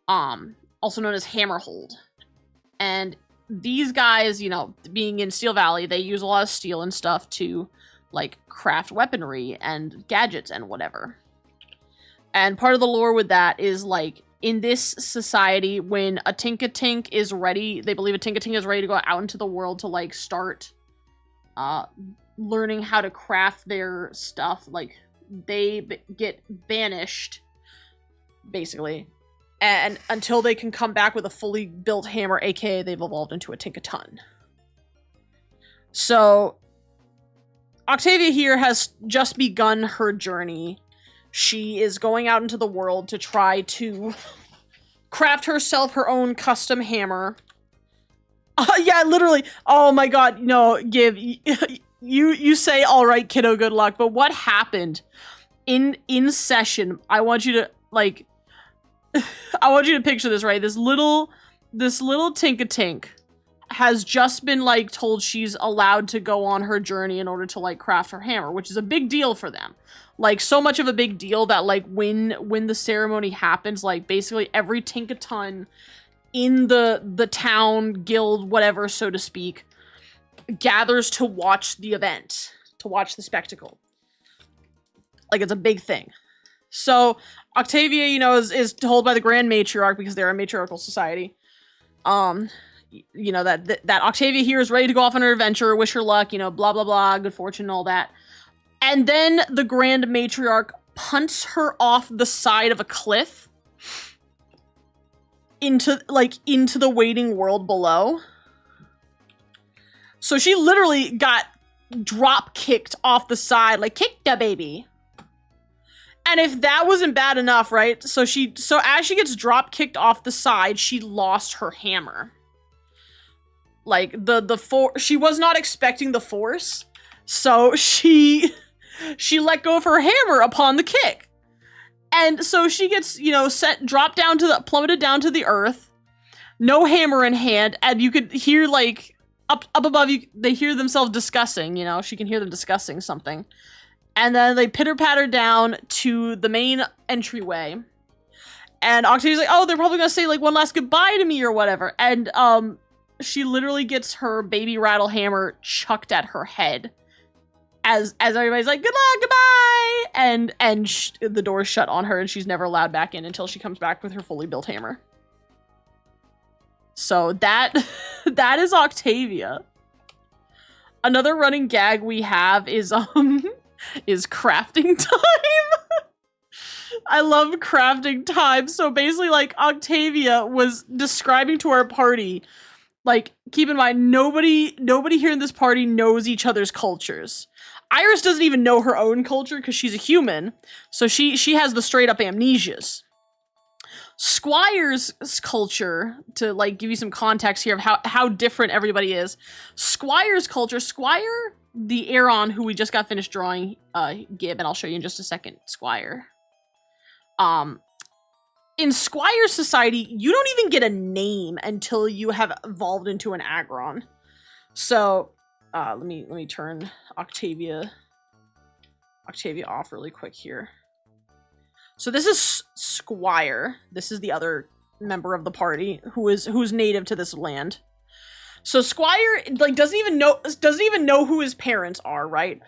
Also known as Hammerhold. And these guys, you know, being in Steel Valley, they use a lot of steel and stuff to, like, craft weaponry and gadgets and whatever. And part of the lore with that is, like, in this society, when a Tinka-Tink is ready, they believe a Tinka-Tink is ready to go out into the world to, like, start learning how to craft their stuff. Like, they get banished, basically, and until they can come back with a fully built hammer, aka they've evolved into a Tinkaton. So, Octavia here has just begun her journey. She is going out into the world to try to craft herself her own custom hammer. Yeah, literally. Oh my god, no, Gib, you say, all right, kiddo, good luck, but what happened in session? I want you to, like, I want you to picture this, right? This little Tinka-Tink has just been, like, told she's allowed to go on her journey in order to, like, craft her hammer, which is a big deal for them. Like, so much of a big deal that, like, when the ceremony happens, like, basically every Tinkaton in the town, guild, whatever, so to speak, gathers to watch the event, to watch the spectacle. Like, it's a big thing. So, Octavia, you know, is told by the Grand Matriarch, because they're a matriarchal society, you know, that Octavia here is ready to go off on her adventure, wish her luck, you know, blah, blah, blah, good fortune and all that. And then the Grand Matriarch punts her off the side of a cliff into the waiting world below. So she literally got drop-kicked off the side, like, kick da baby. And if that wasn't bad enough, right? So as she gets drop-kicked off the side, she lost her hammer. Like, she was not expecting the force, so she let go of her hammer upon the kick. And so she gets, you know, plummeted down to the earth, no hammer in hand, and you could hear, like, up above you, they hear themselves discussing, you know, she can hear them discussing something. And then they pitter-patter down to the main entryway. And Octavia's like, oh, they're probably gonna say, like, one last goodbye to me or whatever. And, she literally gets her baby rattle hammer chucked at her head. As everybody's like, good luck, goodbye! And the door's shut on her, and she's never allowed back in until she comes back with her fully built hammer. So that is Octavia. Another running gag we have is crafting time. I love crafting time. So basically, like, Octavia was describing to our party, like, keep in mind, nobody here in this party knows each other's cultures. Iris doesn't even know her own culture because she's a human, so she has the straight up amnesias. Squire's culture, to like give you some context here of how different everybody is. Squire's culture, Squire, the Aeron who we just got finished drawing, Gib, and I'll show you in just a second, Squire. In Squire society, you don't even get a name until you have evolved into an Agron. So, let me turn Octavia off really quick here. So this is Squire. This is the other member of the party who's native to this land. So Squire, like, doesn't even know who his parents are, right?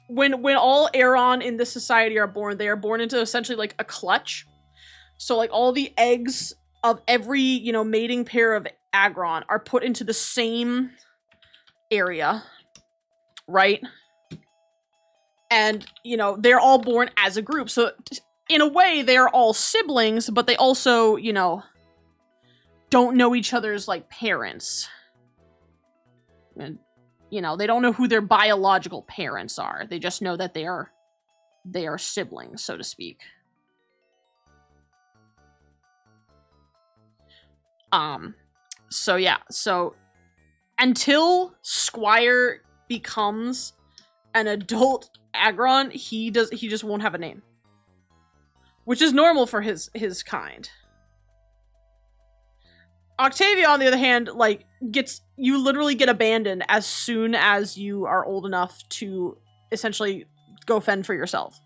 When all Aeron in this society are born, they are born into essentially like a clutch. So like all the eggs of every, you know, mating pair of Agron are put into the same area, right? And, you know, they're all born as a group. So in a way, they're all siblings, but they also, you know, don't know each other's, like, parents. And, you know, they don't know who their biological parents are. They just know that they are siblings, so to speak. So yeah, so until Squire becomes an adult Agron, he just won't have a name. Which is normal for his kind. Octavia, on the other hand, like, you literally get abandoned as soon as you are old enough to essentially go fend for yourself.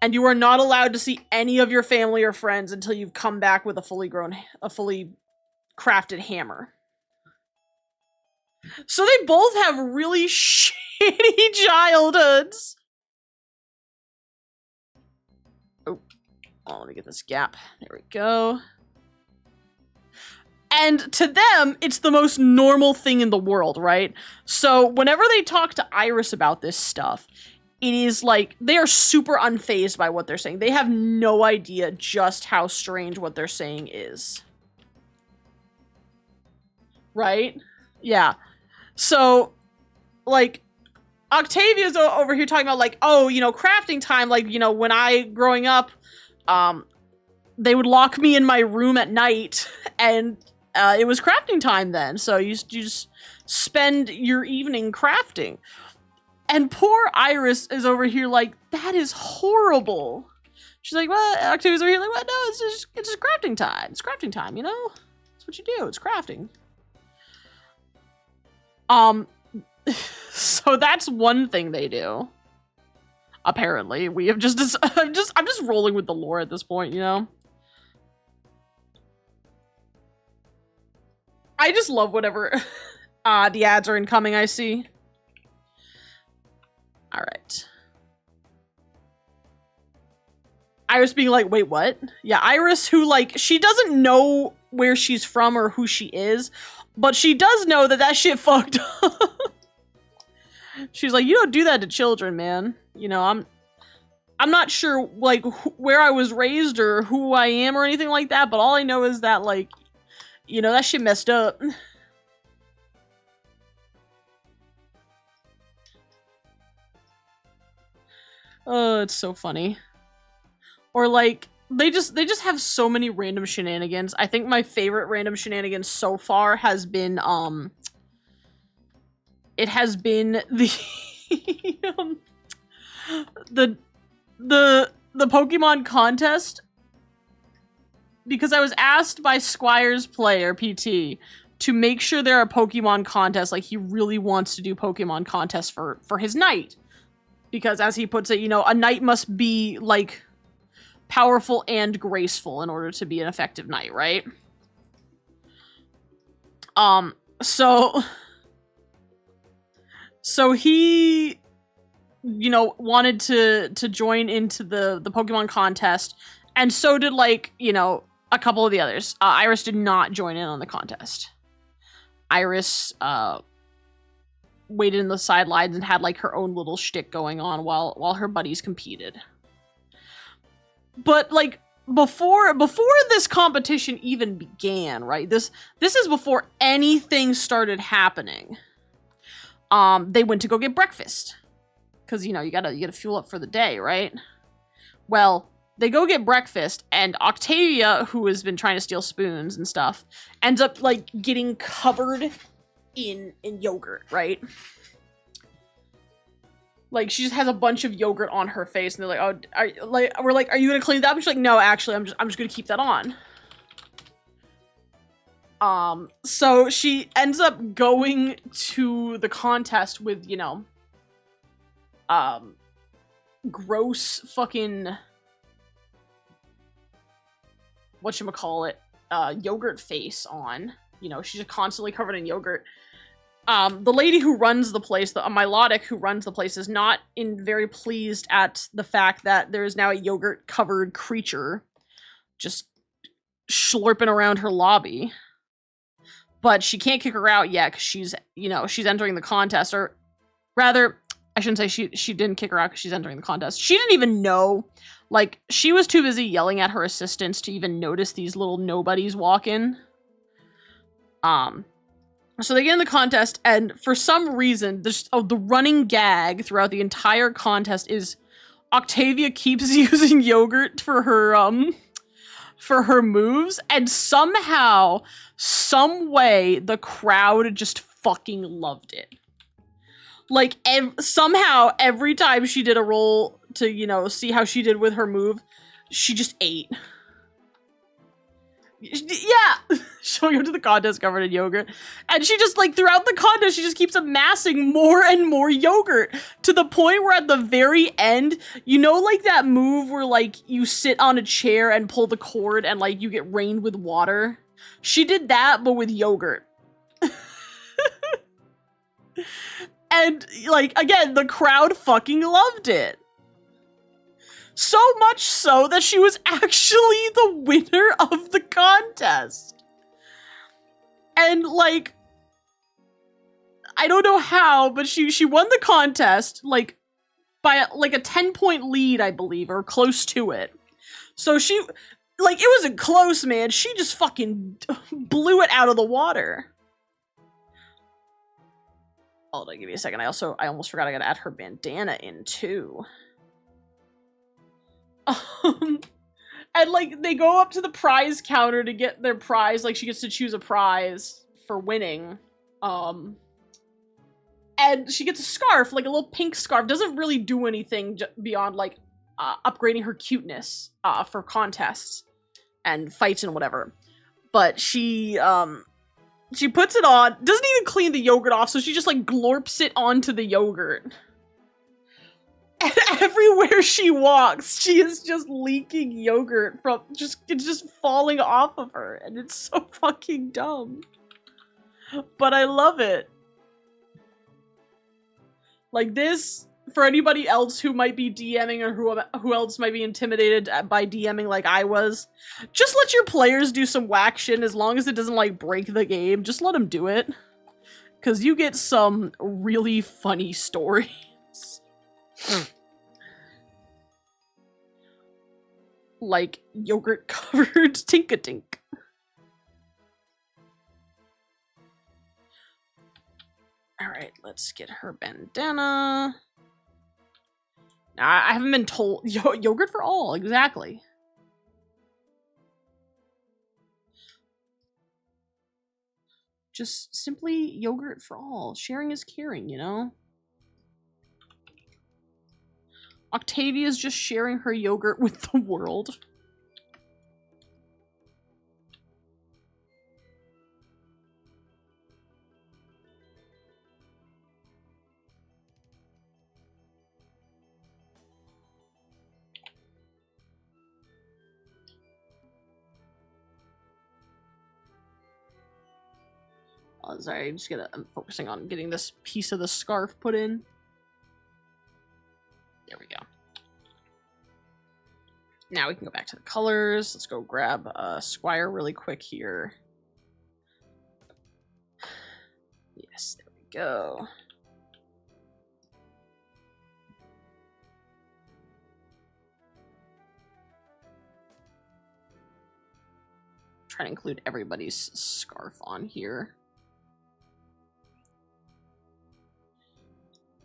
And you are not allowed to see any of your family or friends until you've come back with a fully crafted hammer. So they both have really shitty childhoods. Oh, let me get this gap. There we go. And to them, it's the most normal thing in the world, right? So whenever they talk to Iris about this stuff, it is like, they are super unfazed by what they're saying. They have no idea just how strange what they're saying is. Right? Yeah. So, like, Octavia's over here talking about, like, oh, you know, crafting time, like, you know, when growing up, they would lock me in my room at night, and it was crafting time then, so you just spend your evening crafting. And poor Iris is over here like, that is horrible. She's like, well, Octavia's over here like, well, no, it's just crafting time. It's crafting time, you know? That's what you do, it's crafting. So that's one thing they do. Apparently, we have I'm just rolling with the lore at this point, you know? I just love whatever the ads are incoming, I see. Alright. Iris being like, wait, what? Yeah, Iris, who, like, she doesn't know where she's from or who she is, but she does know that shit fucked up. She's like, you don't do that to children, man. You know, I'm not sure, like, where I was raised or who I am or anything like that, but all I know is that, like, you know, that shit messed up. Oh, it's so funny. Or, like, they just have so many random shenanigans. I think my favorite random shenanigans so far has been, it has been the Pokemon contest, because I was asked by Squire's player, PT, to make sure there are Pokemon contests. Like, he really wants to do Pokemon contests for his night. Because as he puts it, you know, a knight must be, like, powerful and graceful in order to be an effective knight, right? So he, you know, wanted to join into the Pokemon contest, and so did, like, you know, a couple of the others. Iris did not join in on the contest. Iris, waited in the sidelines and had, like, her own little shtick going on while her buddies competed. But, like, before this competition even began, right? This is before anything started happening. They went to go get breakfast. Because, you know, you gotta fuel up for the day, right? Well, they go get breakfast, and Octavia, who has been trying to steal spoons and stuff, ends up, like, getting covered in yogurt, right? Like, she just has a bunch of yogurt on her face, and they're like, "Oh, we're like, are you gonna clean that up?" And she's like, "No, actually, I'm just gonna keep that on." So she ends up going to the contest with, you know, gross fucking, whatchamacallit, yogurt face on. You know, she's just constantly covered in yogurt. The lady who runs the place, the Milotic who runs the place, is not very pleased at the fact that there is now a yogurt-covered creature just slurping around her lobby. But she can't kick her out yet because she's, you know, she's entering the contest. Or rather, I shouldn't say she didn't kick her out because she's entering the contest. She didn't even know. Like, she was too busy yelling at her assistants to even notice these little nobodies walk in. So they get in the contest, and for some reason, the running gag throughout the entire contest is Octavia keeps using yogurt for her moves, and somehow, some way, the crowd just fucking loved it. Like, somehow, every time she did a roll to, you know, see how she did with her move, she just ate. Yeah! Showing up to the contest covered in yogurt. And she just, like, throughout the contest, she just keeps amassing more and more yogurt. To the point where at the very end, you know, like that move where, like, you sit on a chair and pull the cord and, like, you get rained with water? She did that, but with yogurt. And, like, again, the crowd fucking loved it. So much so that she was actually the winner of the contest. And, like, I don't know how, but she won the contest, like, by, like, a 10-point lead, I believe, or close to it. So she, like, it wasn't close, man. She just fucking blew it out of the water. Hold on, give me a second. I almost forgot I gotta add her bandana in, too. And, like, they go up to the prize counter to get their prize. Like, she gets to choose a prize for winning. And she gets a scarf, like a little pink scarf. Doesn't really do anything beyond, like, upgrading her cuteness for contests and fights and whatever. But she puts it on, doesn't even clean the yogurt off, so she just, like, glorps it onto the yogurt. And everywhere she walks, she is just leaking yogurt from, it's just falling off of her, and it's so fucking dumb. But I love it. Like, this, for anybody else who might be DMing or who else might be intimidated by DMing like I was, just let your players do some whack shit as long as it doesn't, like, break the game. Just let them do it. Because you get some really funny stories. Like, yogurt-covered Tinkatink. Alright, let's get her bandana. Now, I haven't been told... yogurt for all, exactly. Just simply yogurt for all. Sharing is caring, you know? Octavia's just sharing her yogurt with the world. sorry, I'm focusing on getting this piece of the scarf put in. There we go. Now we can go back to the colors. Let's go grab Squire really quick here. Yes, there we go. Try to include everybody's scarf on here.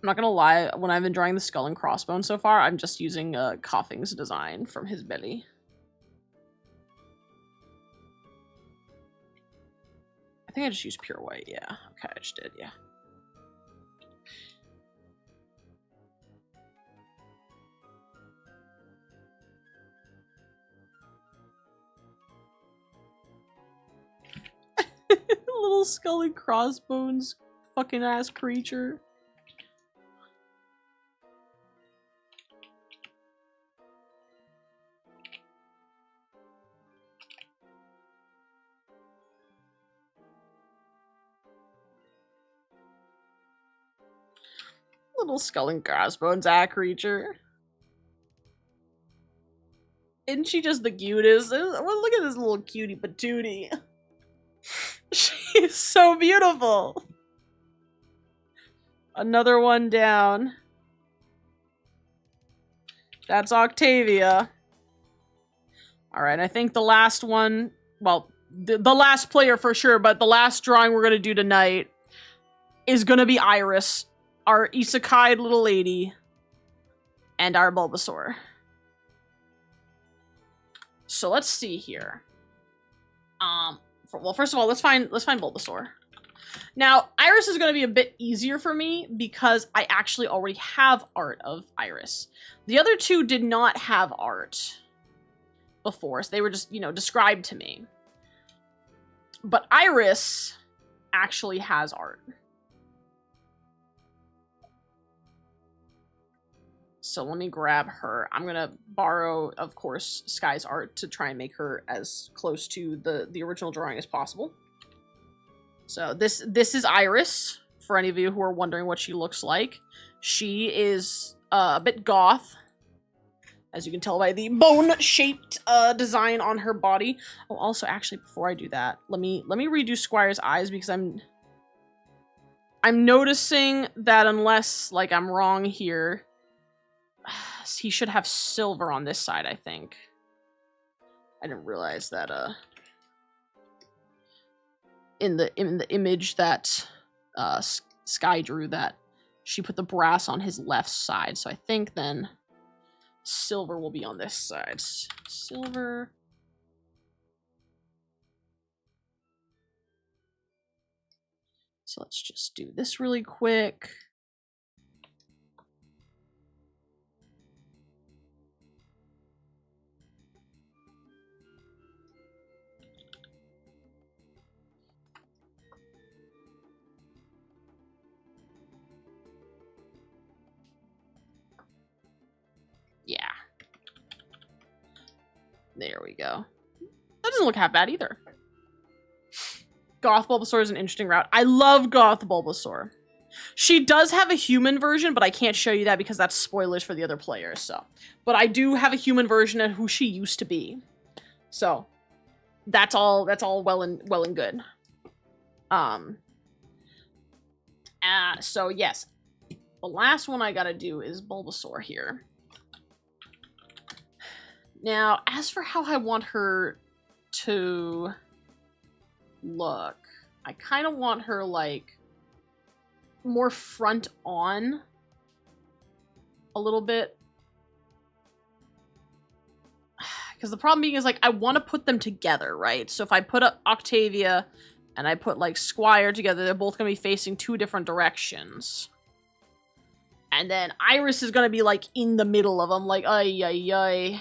I'm not gonna lie, when I've been drawing the skull and crossbones so far, I'm just using Coughing's design from his belly. I think I just used pure white, yeah. Okay, I just did, yeah. Little skull and crossbones fucking ass creature. Little skull and crossbones ass creature. Isn't she just the cutest? Well, look at this little cutie patootie. She's so beautiful. Another one down. That's Octavia. Alright, I think the last one, well, the last player for sure, but the last drawing we're gonna do tonight is gonna be Iris, our isekai little lady, and our Bulbasaur. So let's see here. Well, first of all, let's find Bulbasaur. Now, Iris is going to be a bit easier for me because I actually already have art of Iris. The other two did not have art before, so they were just, you know, described to me. But Iris actually has art. So let me grab her. I'm gonna borrow, of course, Sky's art to try and make her as close to the original drawing as possible. So this is Iris, for any of you who are wondering what she looks like. She is a bit goth, as you can tell by the bone-shaped design on her body. Oh, also, actually, before I do that, let me redo Squire's eyes because I'm noticing that unless, like, I'm wrong here, he should have silver on this side, I think. I didn't realize that, in the image that, Sky drew, that she put the brass on his left side. So I think then silver will be on this side. Silver. So let's just do this really quick. Yeah. There we go. That doesn't look half bad either. Goth Bulbasaur is an interesting route. I love Goth Bulbasaur. She does have a human version, but I can't show you that because that's spoilers for the other players, so. But I do have a human version of who she used to be. So, that's all well and good. So yes. The last one I gotta do is Bulbasaur here. Now, as for how I want her to look, I kind of want her, like, more front on a little bit. Because the problem being is, like, I want to put them together, right? So if I put up Octavia and I put, like, Squire together, they're both going to be facing two different directions. And then Iris is going to be, like, in the middle of them, like, ay, ay, ay.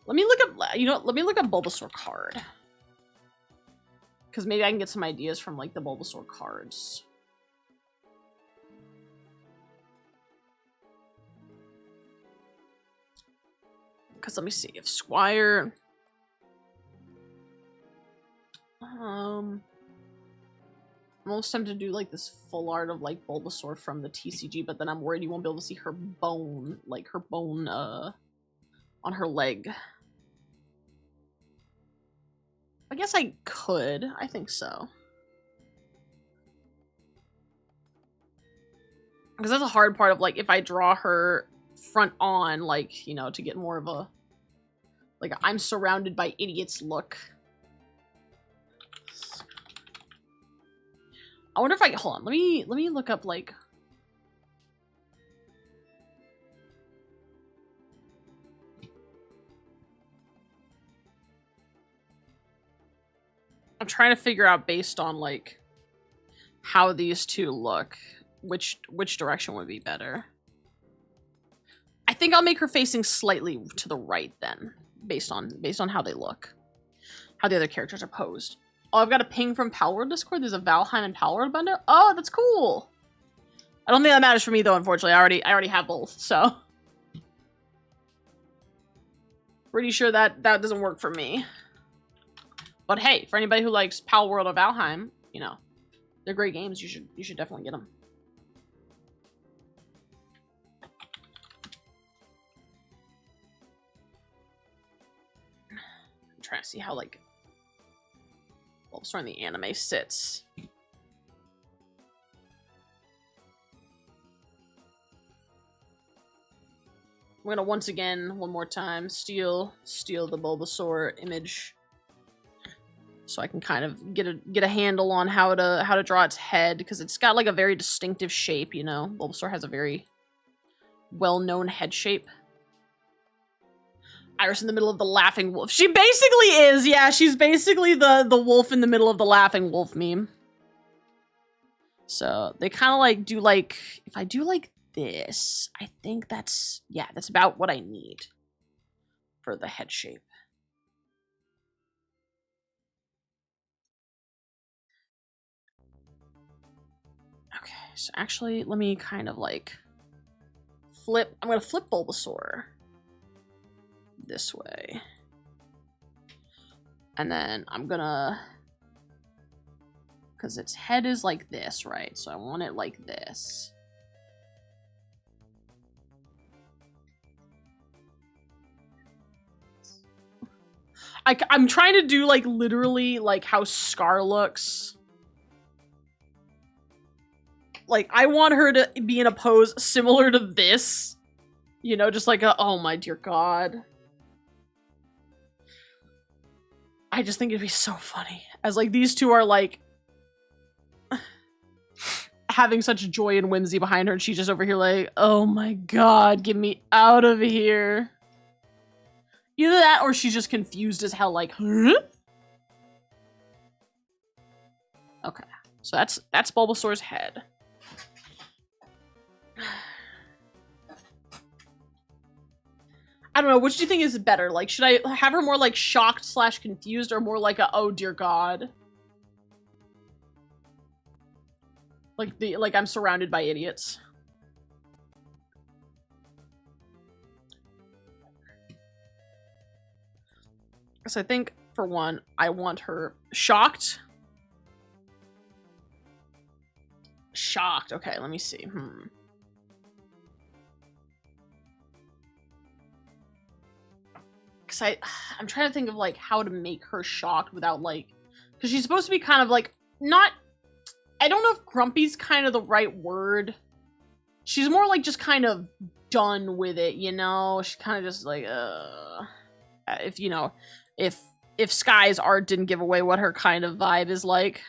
Let me look up, you know, let me look up Bulbasaur card. Because maybe I can get some ideas from, like, the Bulbasaur cards. Because let me see if Squire. I'm almost tempted to do like this full art of like Bulbasaur from the TCG, but then I'm worried you won't be able to see her bone, like her bone on her leg. I guess I could. I think so. Because that's a hard part of like if I draw her front on, like, you know, to get more of a like I'm surrounded by idiots look. I wonder if I hold on. Let me look up like I'm trying to figure out based on like how these two look, which direction would be better. I think I'll make her facing slightly to the right then, based on how they look, how the other characters are posed. Oh, I've got a ping from Palworld Discord. There's a Valheim and Palworld bundle. Oh, that's cool. I don't think that matters for me though. Unfortunately, I already have both, so pretty sure that doesn't work for me. But hey, for anybody who likes Palworld or Valheim, you know, they're great games. You should definitely get them. I'm trying to see how like Bulbasaur in the anime sits. I'm gonna once again, one more time, steal the Bulbasaur image, so I can kind of get a handle on how to draw its head, because it's got like a very distinctive shape. You know, Bulbasaur has a very well-known head shape. Iris in the middle of the laughing wolf. She basically is, yeah. She's basically the wolf in the middle of the laughing wolf meme. So they kind of like do like, if I do like this, I think that's, yeah, that's about what I need for the head shape. Okay, so actually let me kind of like flip, I'm gonna flip Bulbasaur this way. And then I'm gonna, because its head is like this, right? So I want it like this. I'm trying to do like literally like how Scar looks. Like I want her to be in a pose similar to this. You know, just like a, oh my dear God. I just think it'd be so funny. As like these two are like having such joy and whimsy behind her, and she's just over here like, oh my God, get me out of here. Either that or she's just confused as hell, like, huh? Okay. So that's Bulbasaur's head. I don't know, which do you think is better? Like, should I have her more like shocked / confused, or more like a oh dear God? Like I'm surrounded by idiots. So I think for one, I want her shocked. Shocked. Okay, let me see. Cause I'm trying to think of like how to make her shocked without like, because she's supposed to be kind of like not. I don't know if grumpy's kind of the right word. She's more like just kind of done with it, you know? She's kind of just like, if, you know, if Sky's art didn't give away what her kind of vibe is like.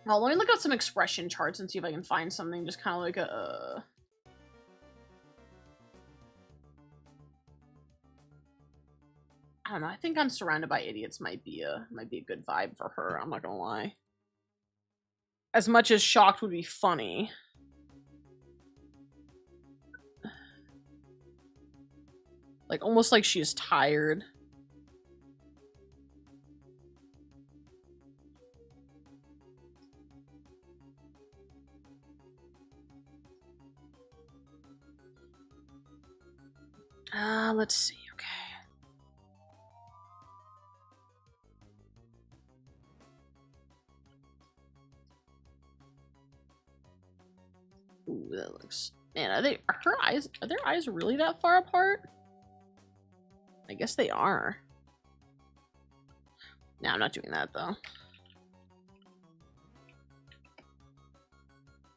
Well, let me look up some expression charts and see if I can find something just kind of like a, I don't know. I think I'm surrounded by idiots might be a good vibe for her. I'm not gonna lie. As much as shocked would be funny. Like almost like she is tired. Let's see, okay. Ooh, that looks... Man, are their eyes really that far apart? I guess they are. No, I'm not doing that, though.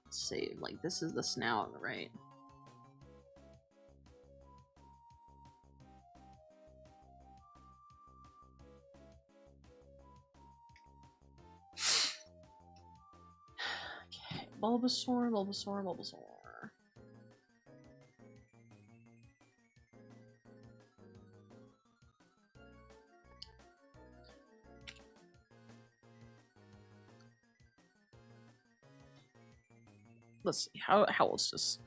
Let's see, like, this is the snout, right? Okay, Bulbasaur, Bulbasaur, Bulbasaur. Let's see, how old is this?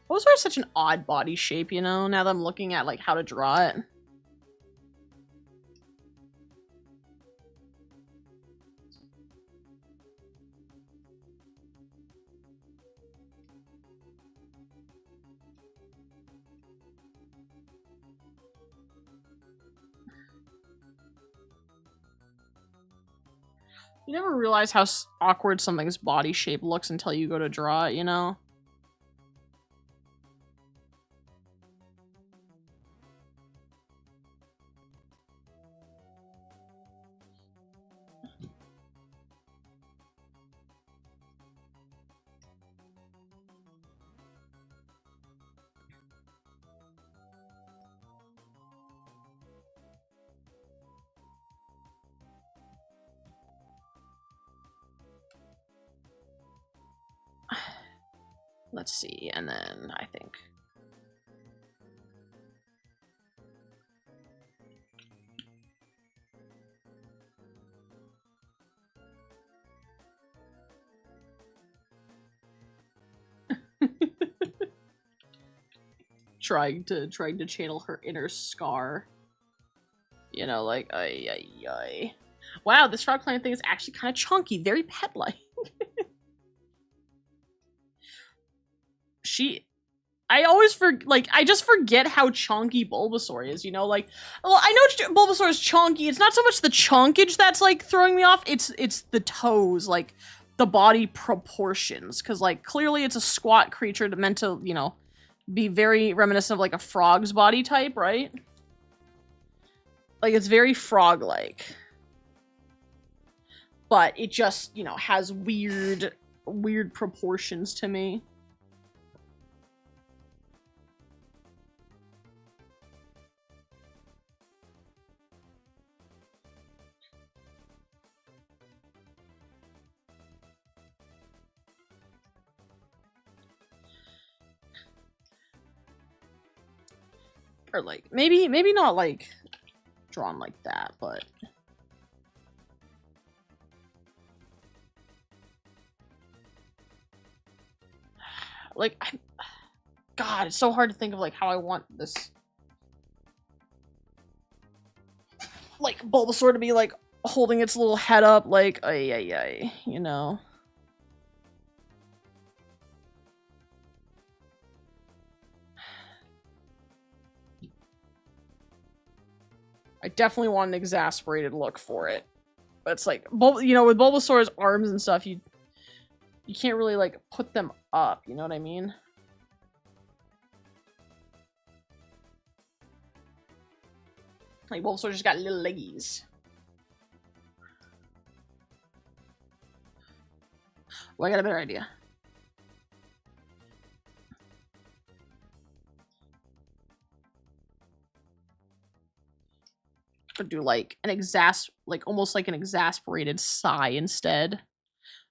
Bulbasaur is such an odd body shape, you know, now that I'm looking at, like, how to draw it. You never realize how awkward something's body shape looks until you go to draw it, you know? Let's see, and then I think... trying to channel her inner Scar. You know, like, ay, ay, ay. Wow, this frog plant thing is actually kind of chunky, very pet-like. I always I just forget how chunky Bulbasaur is, you know, like, well, I know Bulbasaur is chunky, it's not so much the chunkage that's, like, throwing me off, it's the toes, like, the body proportions, because, like, clearly it's a squat creature meant to, you know, be very reminiscent of, like, a frog's body type, right? Like, it's very frog-like. But it just, you know, has weird proportions to me. Or, like, maybe not, like, drawn like that, but... Like, God, it's so hard to think of, like, how I want this... Like, Bulbasaur to be, like, holding its little head up, like, ay, ay, ay, you know? I definitely want an exasperated look for it. But it's like, you know, with Bulbasaur's arms and stuff, you can't really, like, put them up, you know what I mean? Like, Bulbasaur just got little leggies. Well, I got a better idea. Could do like an almost like an exasperated sigh instead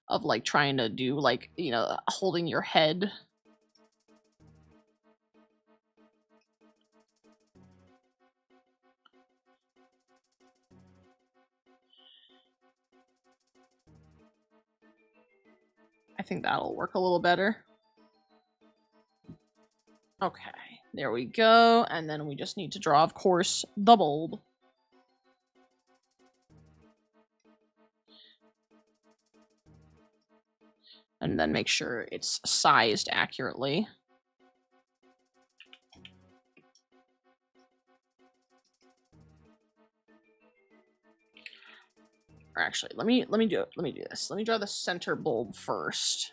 of like trying to do like, you know, holding your head. I think that'll work a little better. Okay, there we go. And then we just need to draw, of course, the bulb. And then make sure it's sized accurately. Or actually, let me do it. Let me do this. Let me draw the center bulb first.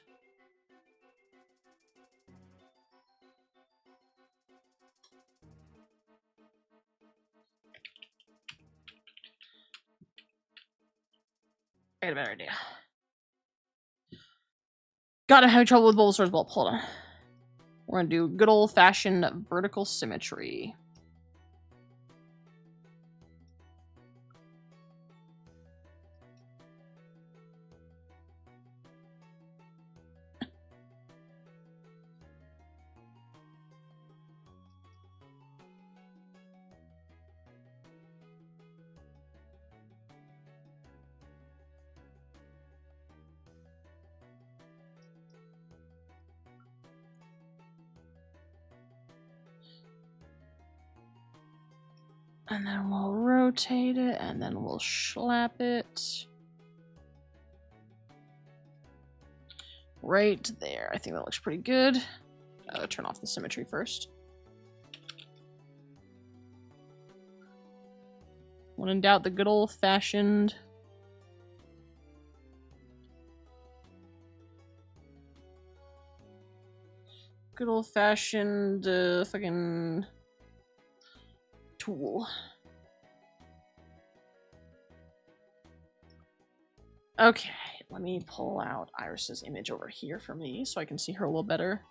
I got a better idea. God, I'm having trouble with Bulbasaur's bulb. Hold on. We're gonna do good old-fashioned vertical symmetry. And then we'll rotate it, and then we'll slap it. Right there. I think that looks pretty good. Turn off the symmetry first. When in doubt, the good old-fashioned... Good old-fashioned, fucking... tool. Okay, let me pull out Iris's image over here for me so I can see her a little better.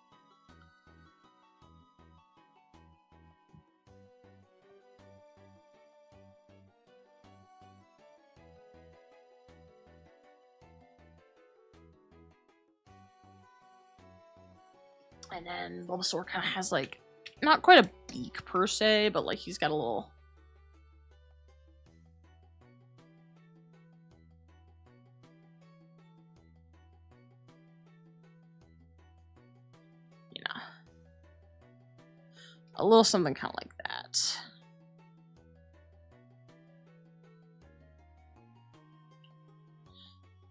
And then Bulbasaur kind of has like, not quite a beak per se, but like he's got a little... You know. A little something kind of like that.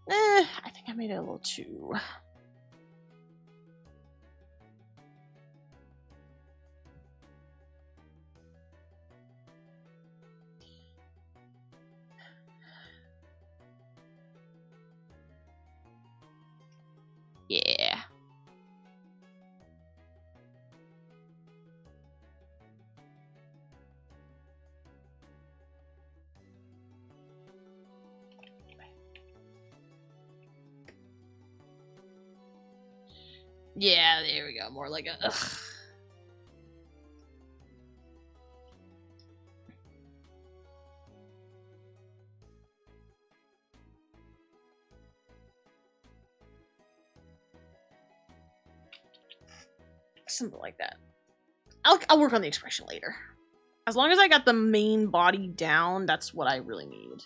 I think I made it a little too... Yeah. Yeah, there we go. More like a... Ugh. Something like that. I'll work on the expression later. As long as I got the main body down, that's what I really need.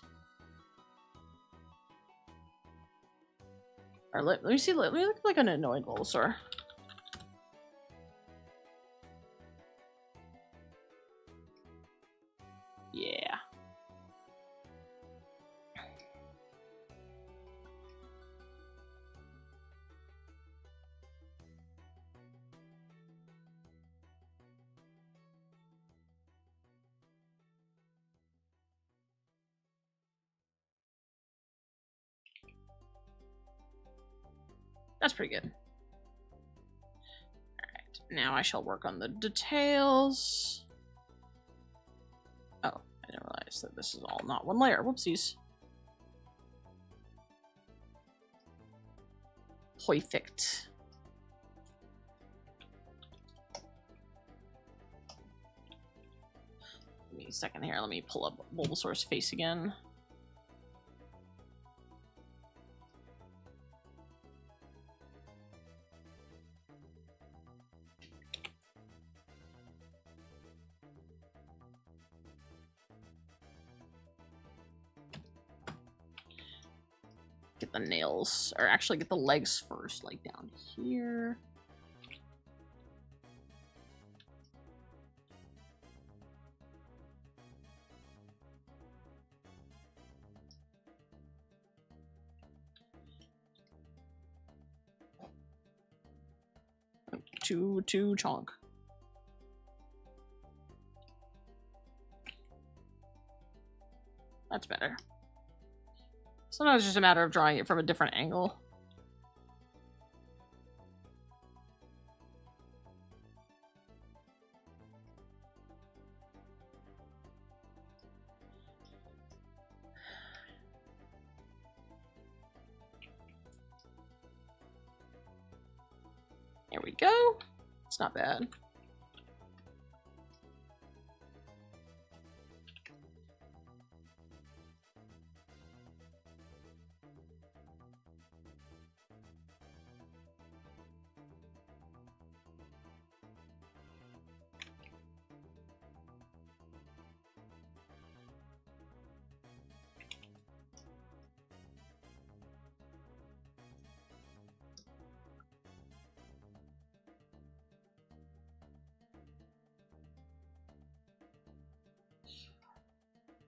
Alright, let me see. Let me look like an annoyed Bulbasaur. Yeah. That's pretty good. Alright, now I shall work on the details. Oh, I didn't realize that this is all not one layer. Whoopsies. Perfect. Give me a second here. Let me pull up Bulbasaur's face again. Get the nails, or actually get the legs first, like down here. Two chonk. That's better. Sometimes it's just a matter of drawing it from a different angle. There we go. It's not bad.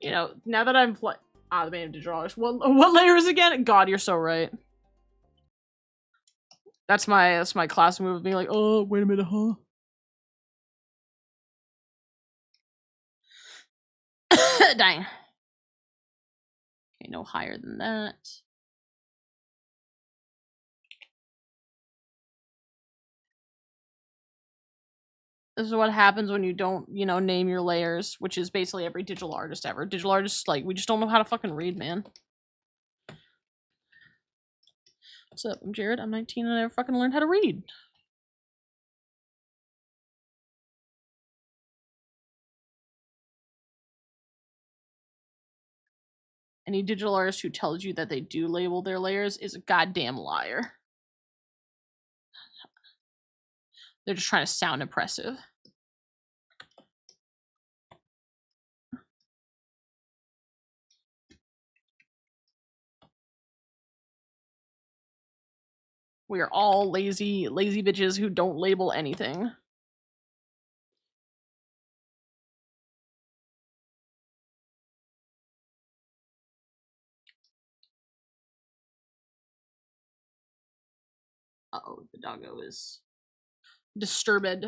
You know, now that I'm the man to draw. What layer is it again? God, you're so right. That's my class move of being like, oh, wait a minute, huh? Dang. Okay, no higher than that. This is what happens when you don't, you know, name your layers, which is basically every digital artist ever. Digital artists, like, we just don't know how to fucking read, man. What's up? I'm Jared. I'm 19 and I never fucking learned how to read. Any digital artist who tells you that they do label their layers is a goddamn liar. They're just trying to sound impressive. We are all lazy bitches who don't label anything. Uh-oh, the doggo is disturbed.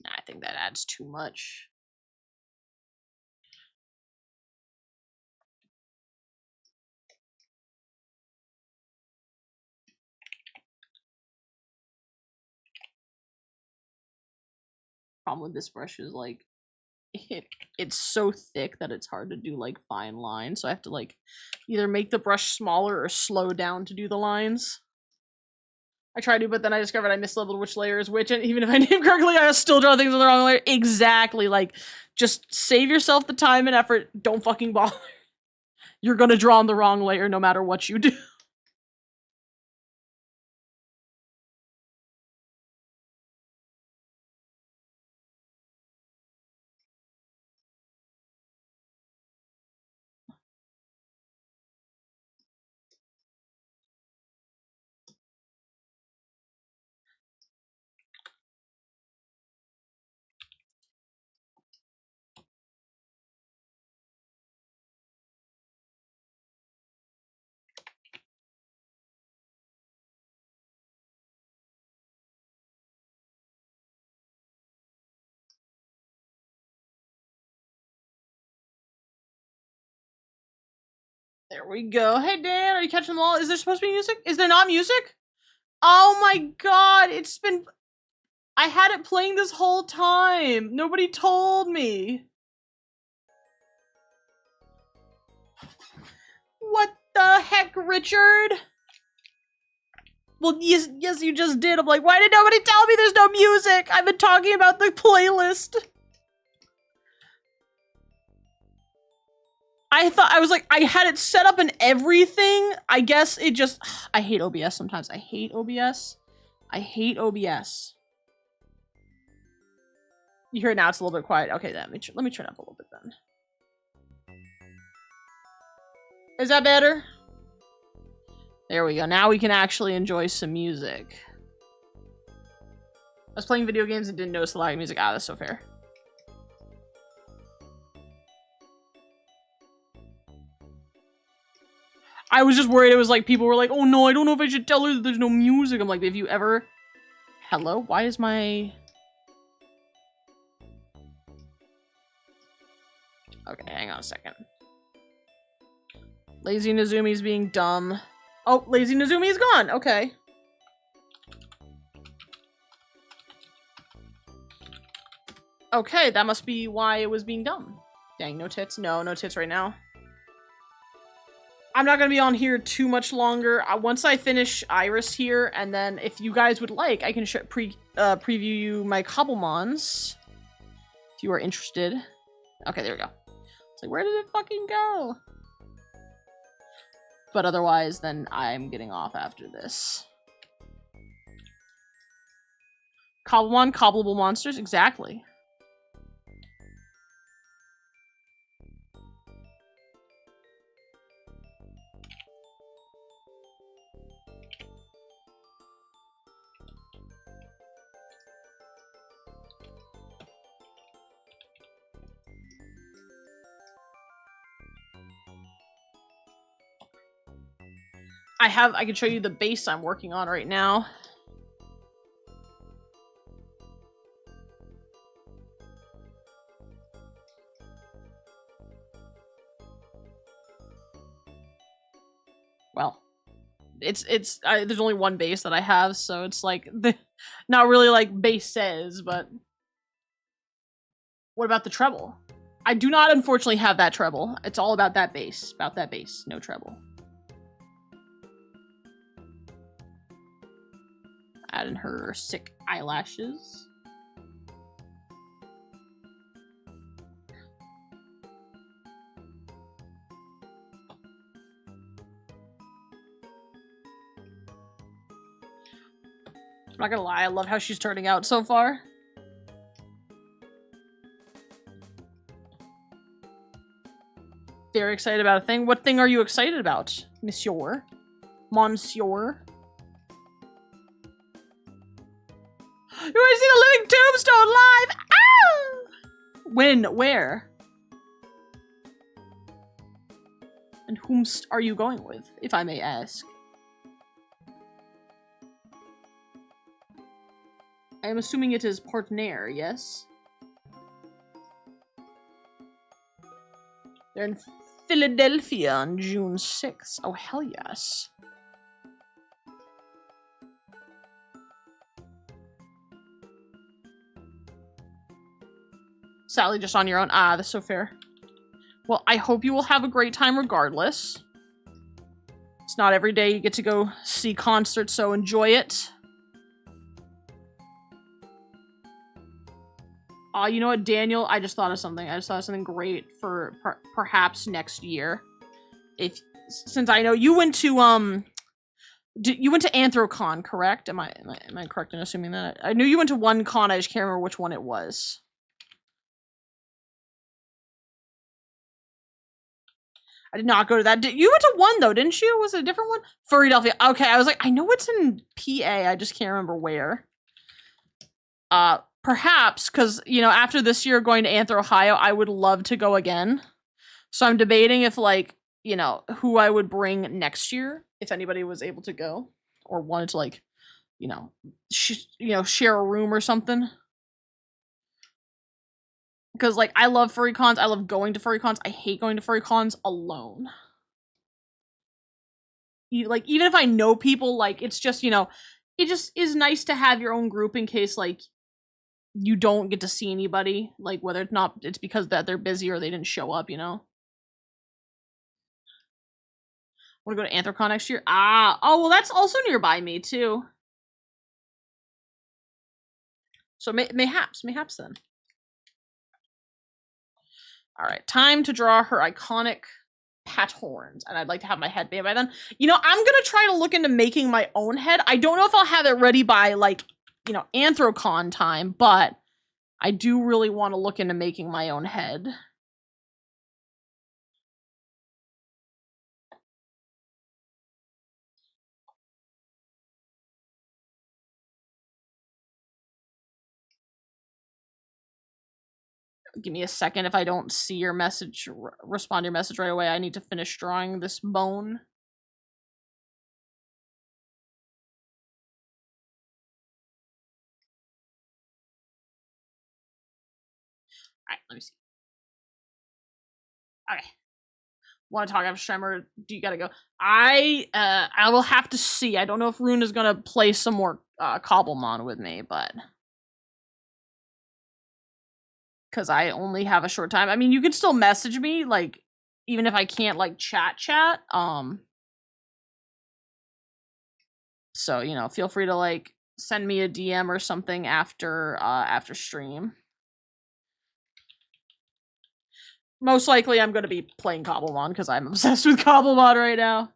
Nah, I think that adds too much. Problem with this brush is like it's so thick that it's hard to do like fine lines, so I have to like either make the brush smaller or slow down to do the lines. I try to, but then I discovered I mislabeled which layer is which, and even if I name correctly, I still draw things on the wrong layer. Exactly, like, just save yourself the time and effort, don't fucking bother. You're gonna draw on the wrong layer no matter what you do. There we go. Hey Dan, are you catching them all? Is there supposed to be music? Is there not music? Oh my god, it's been... I had it playing this whole time. Nobody told me. What the heck, Richard? Well, yes, you just did. I'm like, why did nobody tell me there's no music? I've been talking about the playlist. I was like, I had it set up and everything. I guess it just, I hate OBS sometimes. I hate OBS. I hate OBS. You hear it now, it's a little bit quiet. Okay, let me turn up a little bit then. Is that better? There we go. Now we can actually enjoy some music. I was playing video games and didn't notice the lag music. Ah, that's so fair. I was just worried it was like people were like, oh no, I don't know if I should tell her that there's no music. I'm like, have you ever... Hello? Why is my... Okay, hang on a second. Lazy Nazumi's being dumb. Oh, Lazy Nazumi is gone. Okay. Okay, that must be why it was being dumb. Dang, no tits? No, no tits right now. I'm not gonna be on here too much longer. Once I finish Iris here, and then if you guys would like, I can preview you my Cobblemons. If you are interested. Okay, there we go. It's like, where did it fucking go? But otherwise, then I'm getting off after this. Cobblemon, cobbleable monsters? Exactly. I can show you the base I'm working on right now. Well, there's only one base that I have, so it's like, not really like base says, but... What about the treble? I do not, unfortunately, have that treble. It's all about that base. About that base. No treble. Add in her sick eyelashes. I'm not gonna lie, I love how she's turning out so far. Very excited about a thing. What thing are you excited about, Monsieur? Monsieur? You want to see the living tombstone live? Ah! When? Where? And whom are you going with, if I may ask? I am assuming it is partner, yes? They're in Philadelphia on June 6th. Oh, hell yes. Sally, just on your own. Ah, that's so fair. Well, I hope you will have a great time regardless. It's not every day you get to go see concerts, so enjoy it. You know what, Daniel? I just thought of something. I just thought of something great for perhaps next year. Since I know you went to you went to Anthrocon, correct? Am I correct in assuming that? I knew you went to one con. I just can't remember which one it was. I did not go to that. You went to one though, didn't you? Was it a different one? Philadelphia. Okay, I was like, I know it's in PA. I just can't remember where. Perhaps because, you know, after this year going to Anthro, Ohio, I would love to go again. So I'm debating if, like, you know, who I would bring next year if anybody was able to go or wanted to, like, you know, share a room or something. Because, like, I love furry cons. I love going to furry cons. I hate going to furry cons alone. Like, even if I know people, like, it's just, you know, it just is nice to have your own group in case, like, you don't get to see anybody. Like, whether it's because that they're busy or they didn't show up, you know? Want to go to Anthrocon next year? Oh, well, that's also nearby me, too. So, mayhaps then. Alright, time to draw her iconic hat horns, and I'd like to have my head made by then. You know, I'm gonna try to look into making my own head. I don't know if I'll have it ready by, like, you know, Anthrocon time, but I do really want to look into making my own head. Give me a second. If I don't see your message, respond to your message right away, I need to finish drawing this bone. Alright, let me see. Okay. Want to talk after stream or do you gotta go? I will have to see. I don't know if Rune is gonna play some more Cobblemon with me, but because I only have a short time. I mean, you can still message me, like, even if I can't like chat. So, you know, feel free to like send me a DM or something after stream. Most likely I'm gonna be playing Cobblemon because I'm obsessed with Cobblemon right now.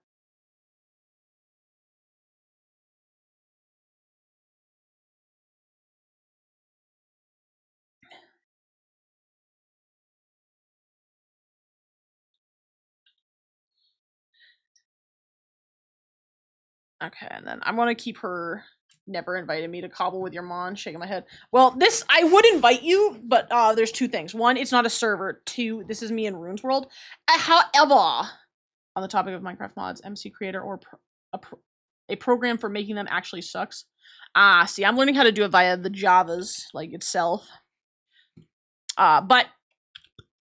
Okay, and then I'm gonna keep her never invited me to cobble with your mon, shaking my head. Well, this, I would invite you, but there's two things. One, it's not a server. Two, this is me in Rune's World. However, on the topic of Minecraft mods, MC Creator or a program for making them actually sucks. See, I'm learning how to do it via the Javas, like, itself. But,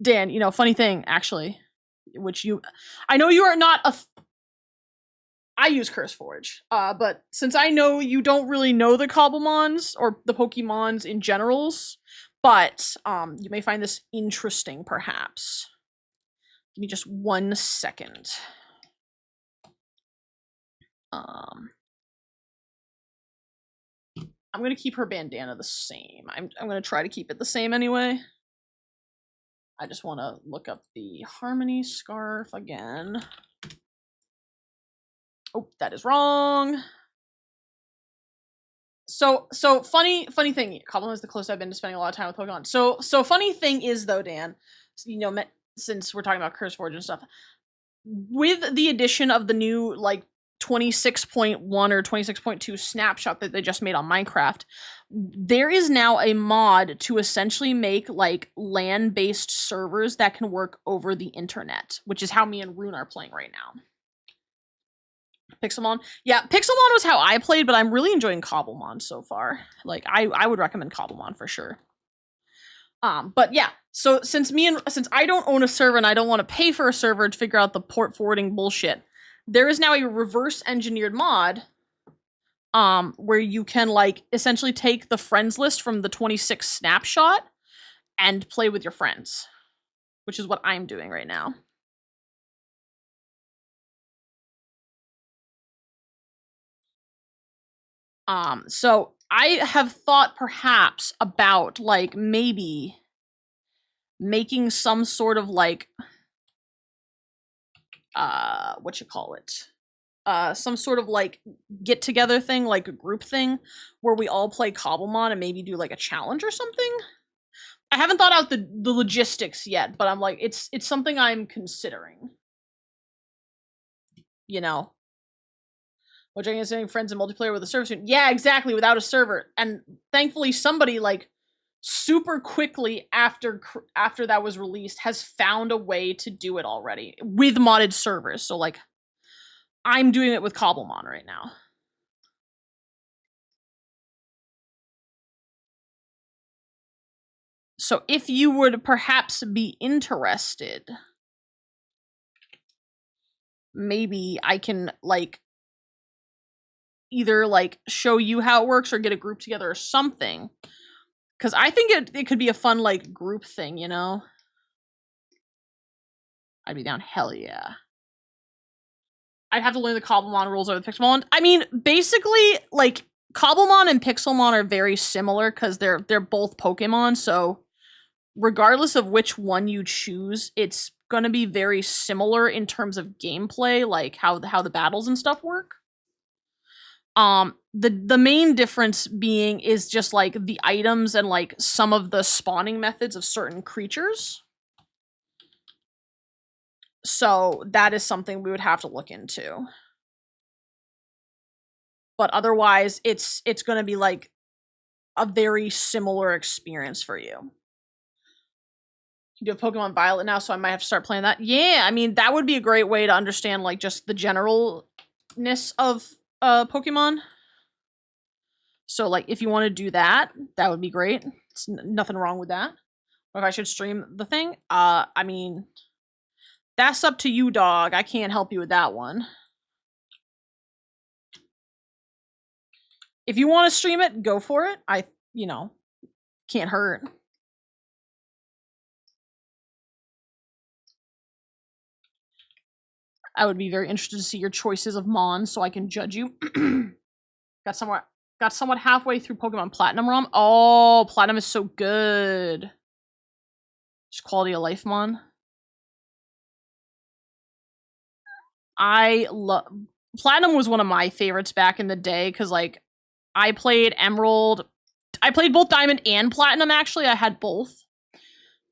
Dan, you know, funny thing, actually, which I know you are not a I use CurseForge, but since I know you don't really know the Cobblemons or the Pokemons in generals, but you may find this interesting, perhaps. Give me just 1 second. I'm gonna keep her bandana the same. I'm gonna try to keep it the same anyway. I just want to look up the Harmony scarf again. Oh, that is wrong. So funny thing. Cobblemon is the closest I've been to spending a lot of time with Pokemon. So funny thing is though, Dan, you know, since we're talking about CurseForge and stuff, with the addition of the new like 26.1 or 26.2 snapshot that they just made on Minecraft, there is now a mod to essentially make like LAN-based servers that can work over the internet, which is how me and Rune are playing right now. Pixelmon. Yeah, Pixelmon was how I played, but I'm really enjoying Cobblemon so far. Like, I would recommend Cobblemon for sure. But yeah, so since I don't own a server and I don't want to pay for a server to figure out the port forwarding bullshit, there is now a reverse engineered mod where you can like essentially take the friends list from the 26 snapshot and play with your friends, which is what I'm doing right now. So I have thought perhaps about like maybe making some sort of like what you call it? Some sort of like get together thing, like a group thing where we all play Cobblemon and maybe do like a challenge or something. I haven't thought out the logistics yet, but I'm like it's something I'm considering. You know. Which I guess friends in multiplayer with a server soon. Yeah, exactly, without a server. And thankfully somebody like super quickly after that was released has found a way to do it already with modded servers. So like I'm doing it with Cobblemon right now. So if you would perhaps be interested, maybe I can like either like show you how it works or get a group together or something. Cause I think it could be a fun like group thing, you know? I'd be down, hell yeah. I'd have to learn the Cobblemon rules over the Pixelmon. I mean, basically, like, Cobblemon and Pixelmon are very similar because they're both Pokemon, so regardless of which one you choose, it's gonna be very similar in terms of gameplay, like how the battles and stuff work. The main difference being is just like the items and like some of the spawning methods of certain creatures. So that is something we would have to look into. But otherwise, it's going to be like a very similar experience for you. You do have Pokemon Violet now, so I might have to start playing that. Yeah, I mean, that would be a great way to understand like just the generalness of Pokemon. So like if you want to do that, that would be great. It's nothing wrong with that. If I should stream the thing? I mean, that's up to you, dog. I can't help you with that one. If you want to stream it, go for it. You know, can't hurt. I would be very interested to see your choices of Mon so I can judge you. Got somewhat halfway through Pokemon Platinum ROM. Oh, Platinum is so good. Just quality of life Mon. I love Platinum was one of my favorites back in the day because like I played Emerald. I played both Diamond and Platinum actually. I had both.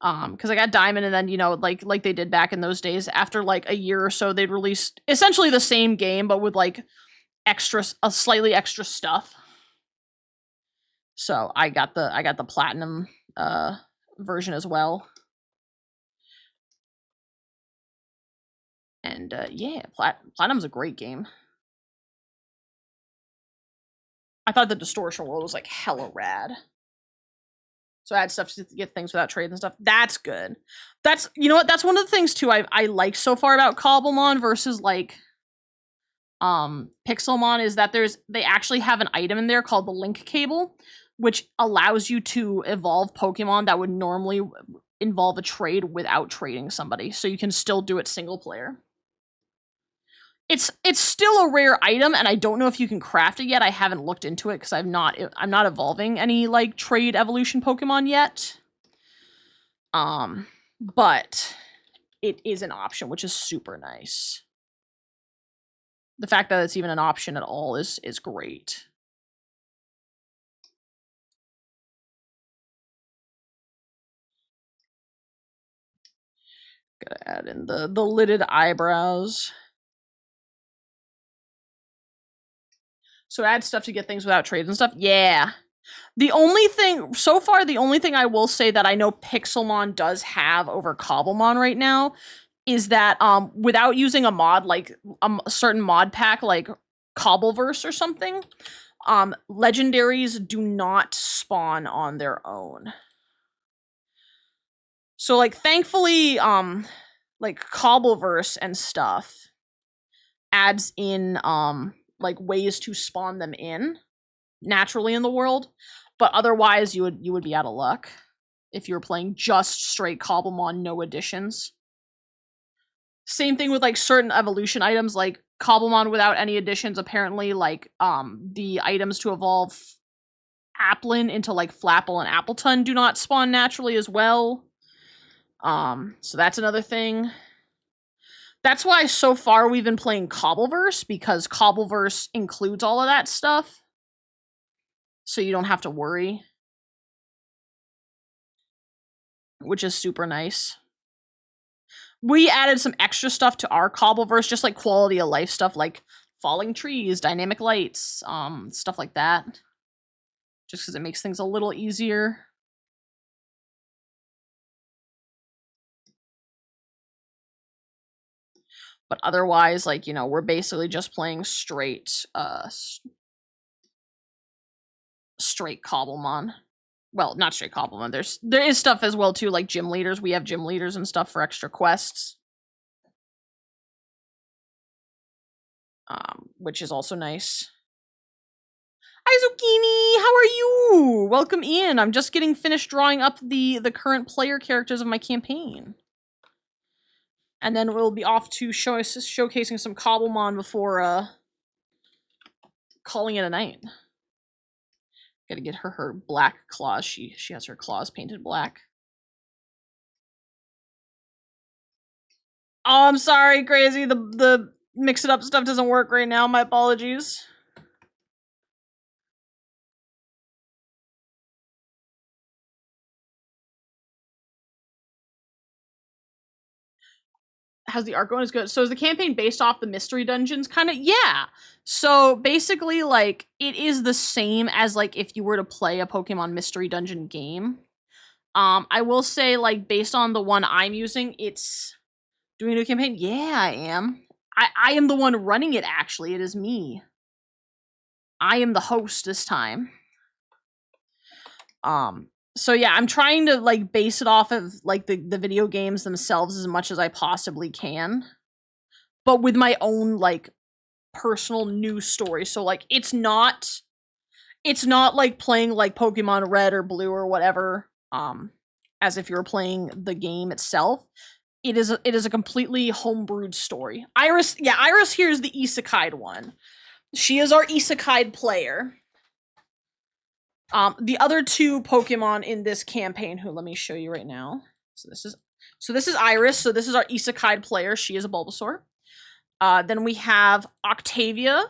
Because I got Diamond and then, you know, like they did back in those days, after like a year or so, they'd released essentially the same game, but with like slightly extra stuff. So I got the Platinum version as well. And yeah, Platinum's a great game. I thought the Distortion World was like hella rad. So I had stuff to get things without trades and stuff. That's good. That's, you know what, that's one of the things too I like so far about Cobblemon versus like Pixelmon is that they actually have an item in there called the link cable, which allows you to evolve Pokemon that would normally involve a trade without trading somebody. So you can still do it single player. It's still a rare item, and I don't know if you can craft it yet. I haven't looked into it because I'm not evolving any like trade evolution Pokemon yet. But it is an option, which is super nice. The fact that it's even an option at all is great. Gotta add in the lidded eyebrows. So add stuff to get things without trades and stuff. Yeah. The only thing I will say that I know Pixelmon does have over Cobblemon right now is that without using a mod like a certain mod pack like Cobbleverse or something, legendaries do not spawn on their own. So like thankfully like Cobbleverse and stuff adds in like ways to spawn them in naturally in the world, but otherwise you would be out of luck if you were playing just straight Cobblemon, no additions. Same thing with like certain evolution items like Cobblemon without any additions, apparently like the items to evolve Applin into like Flapple and Appleton do not spawn naturally as well. So that's another thing. That's why so far we've been playing Cobbleverse, because Cobbleverse includes all of that stuff. So you don't have to worry. Which is super nice. We added some extra stuff to our Cobbleverse, just like quality of life stuff like falling trees, dynamic lights, stuff like that. Just because it makes things a little easier. But otherwise, like, you know, we're basically just playing straight Cobblemon. Well, not straight Cobblemon. There is stuff as well too, like gym leaders. We have gym leaders and stuff for extra quests. Which is also nice. Hi Zucchini, how are you? Welcome in. I'm just getting finished drawing up the current player characters of my campaign. And then we'll be off to showcasing some Cobblemon before calling it a night. Gotta get her black claws. She has her claws painted black. Oh, I'm sorry, Crazy. The mix it up stuff doesn't work right now. My apologies. How's the art going? Is good. So is the campaign based off the mystery dungeons? Kind of, yeah. So basically, like, it is the same as like if you were to play a Pokemon mystery dungeon game. I will say, like, based on the one I'm using, it's doing a new campaign. Yeah, I am. I am the one running it. Actually, it is me. I am the host this time. So yeah, I'm trying to like base it off of like the video games themselves as much as I possibly can, but with my own like personal new story. So like it's not like playing like Pokemon Red or Blue or whatever, as if you're playing the game itself. It is a completely homebrewed story. Iris, yeah, Iris here is the isekai one. She is our isekai player. The other two Pokemon in this campaign, who let me show you right now. So this is Iris. So this is our isekai player. She is a Bulbasaur. Then we have Octavia.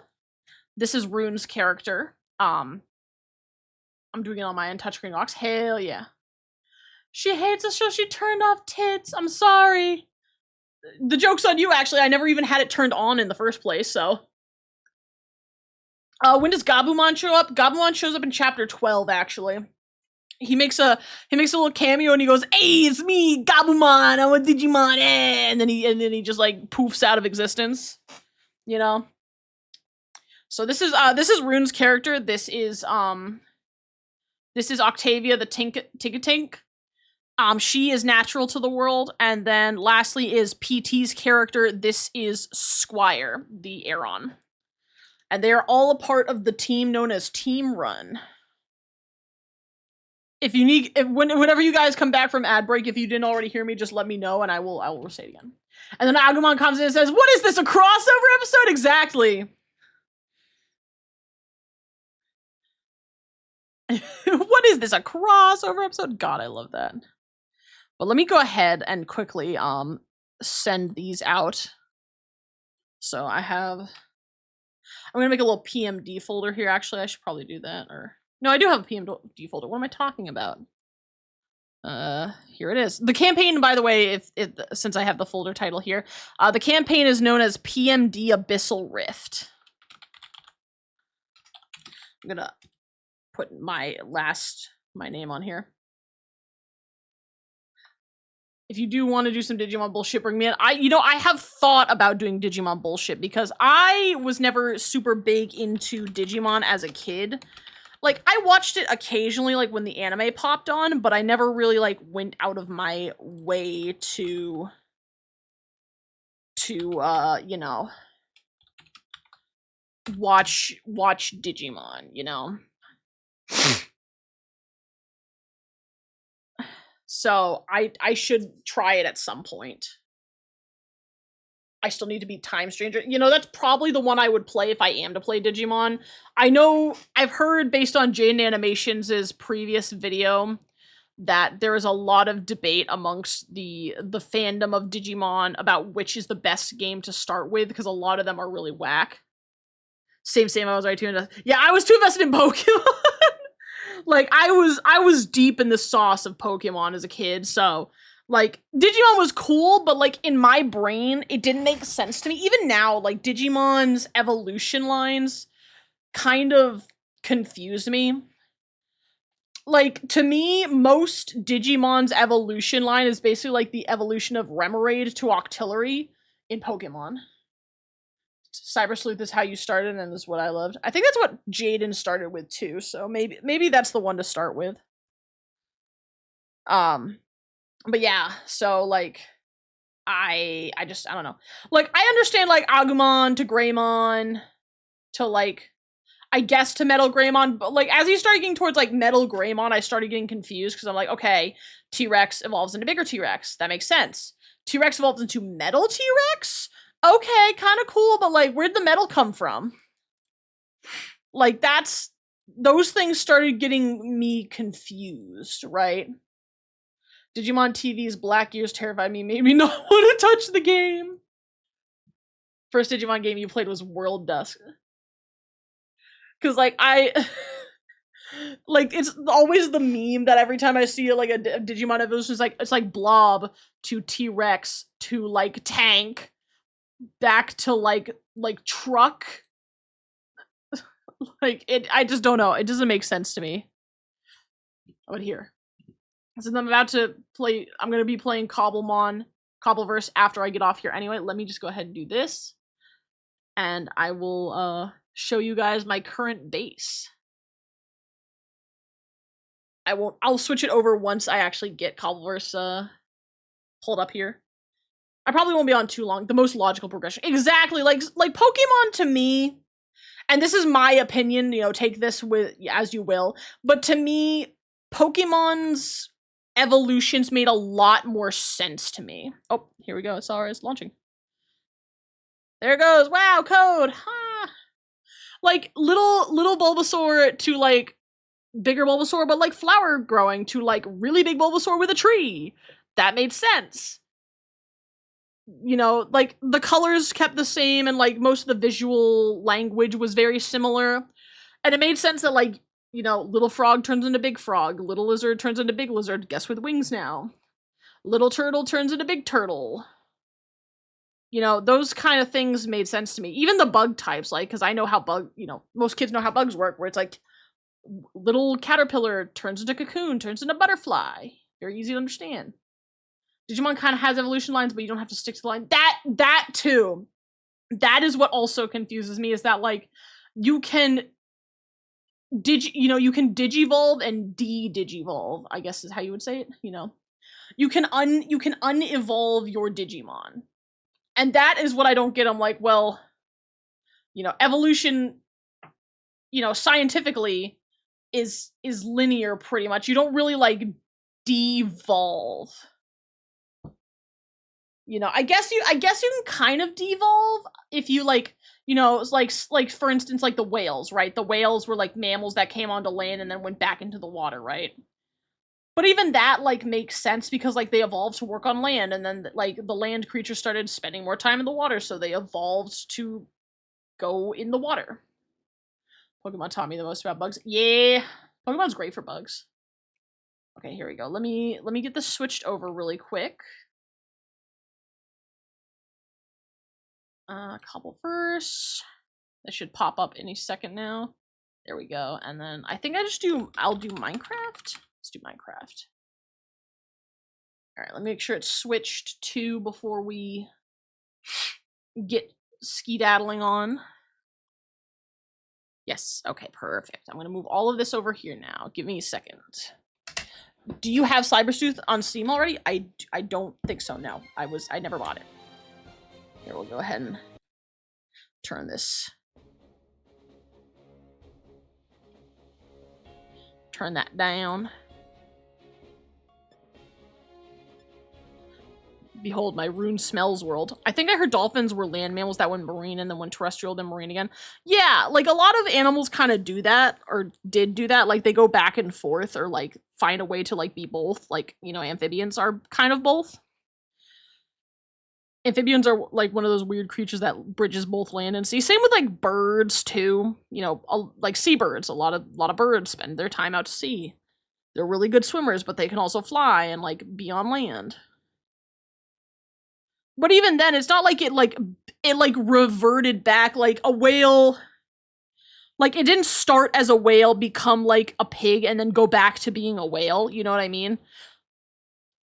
This is Rune's character. I'm doing it on my touchscreen box. Hell yeah. She hates us, so she turned off tits. I'm sorry. The joke's on you, actually. I never even had it turned on in the first place, so. When does Gabumon show up? Gabumon shows up in chapter 12, actually. He makes a little cameo and he goes, "Hey, it's me, Gabumon. I'm a Digimon." And then he just like poofs out of existence. You know? So this is Rune's character. This is Octavia the Tinkatink. She is natural to the world, and then lastly is PT's character. This is Squire, the Aeron. And they are all a part of the team known as Team Run. If you need, whenever you guys come back from ad break, if you didn't already hear me, just let me know, and I will say it again. And then Agumon comes in and says, "What is this, a crossover episode?" Exactly. What is this, a crossover episode? God, I love that. But let me go ahead and quickly send these out. So I'm gonna make a little PMD folder here. Actually, I should probably do that. Or no, I do have a PMD folder. What am I talking about? Here it is. The campaign, by the way, since I have the folder title here, the campaign is known as PMD Abyssal Rift. I'm gonna put my name on here. If you do want to do some Digimon bullshit, bring me in. I have thought about doing Digimon bullshit because I was never super big into Digimon as a kid. Like, I watched it occasionally, like, when the anime popped on, but I never really, like, went out of my way to you know, watch Digimon, you know? So, I should try it at some point. I still need to be Time Stranger. You know, that's probably the one I would play if I am to play Digimon. I know, I've heard based on Jaden Animations' previous video that there is a lot of debate amongst the fandom of Digimon about which is the best game to start with, because a lot of them are really whack. Same, I was already too invested. Yeah, I was too invested in Pokemon. Like, I was deep in the sauce of Pokemon as a kid, so like, Digimon was cool, but like in my brain, it didn't make sense to me. Even now, like Digimon's evolution lines kind of confuse me. Like, to me, most Digimon's evolution line is basically like the evolution of Remoraid to Octillery in Pokemon. Cyber Sleuth is how you started, and is what I loved. I think that's what Jaden started with too, so maybe that's the one to start with. But yeah, so like I don't know. Like, I understand like Agumon to Greymon to like, I guess, to Metal Greymon, but like as you started getting towards like Metal Greymon, I started getting confused because I'm like, okay, T-Rex evolves into bigger T-Rex. That makes sense. T-Rex evolves into Metal T-Rex? Okay, kind of cool, but like, where'd the metal come from? Like, those things started getting me confused, right? Digimon TV's black ears terrified me, made me not want to touch the game. First Digimon game you played was World Dusk. Cause like like, it's always the meme that every time I see like a Digimon evolution, it's like Blob to T-Rex to like Tank back to like Truck. Like, I just don't know. It doesn't make sense to me. But here. So I'm about to play, I'm gonna be playing Cobbleverse after I get off here anyway. Let me just go ahead and do this. And I will show you guys my current base. I'll switch it over once I actually get Cobbleverse pulled up here. I probably won't be on too long. The most logical progression. Exactly, like Pokemon to me, and this is my opinion, you know, take this with as you will, but to me, Pokemon's evolutions made a lot more sense to me. Oh, here we go. It's launching. There it goes. Wow, code. Ha. Like little Bulbasaur to like bigger Bulbasaur, but like flower growing to like really big Bulbasaur with a tree. That made sense. You know, like the colors kept the same and like most of the visual language was very similar. And it made sense that like, you know, little frog turns into big frog, little lizard turns into big lizard, guess with wings now. Little turtle turns into big turtle. You know, those kind of things made sense to me. Even the bug types, like, because I know how you know, most kids know how bugs work, where it's like little caterpillar turns into cocoon, turns into butterfly. Very easy to understand. Digimon kind of has evolution lines, but you don't have to stick to the line. That too. That is what also confuses me, is that like you can you can digivolve and de-digivolve, I guess is how you would say it, you know. You can unevolve your Digimon. And that is what I don't get. I'm like, well, you know, evolution, you know, scientifically is linear pretty much. You don't really like devolve. You know, I guess you can kind of devolve if you like, you know, like for instance, like the whales, right? The whales were like mammals that came onto land and then went back into the water, right? But even that like makes sense because like they evolved to work on land, and then like the land creatures started spending more time in the water, so they evolved to go in the water. Pokemon taught me the most about bugs. Yeah, Pokemon's great for bugs. Okay, here we go. Let me get this switched over really quick. Cobbleverse. That should pop up any second now. There we go. And then I think I'll do Minecraft. Let's do Minecraft. All right, let me make sure it's switched to before we get skedaddling on. Yes, okay, perfect. I'm gonna move all of this over here now. Give me a second. Do you have Cybersleuth on Steam already? I don't think so, no. I never bought it. Here, we'll go ahead and turn this. Turn that down. Behold my rune smells world. I think I heard dolphins were land mammals that went marine and then went terrestrial, then marine again. Yeah, like a lot of animals kind of do that, or did do that. Like they go back and forth, or like find a way to like be both. Like, you know, amphibians are kind of both. Amphibians are like one of those weird creatures that bridges both land and sea. Same with like birds too. You know, like seabirds. A lot of birds spend their time out to sea. They're really good swimmers, but they can also fly and like be on land. But even then, it's not like it reverted back like a whale. Like it didn't start as a whale, become like a pig, and then go back to being a whale. You know what I mean?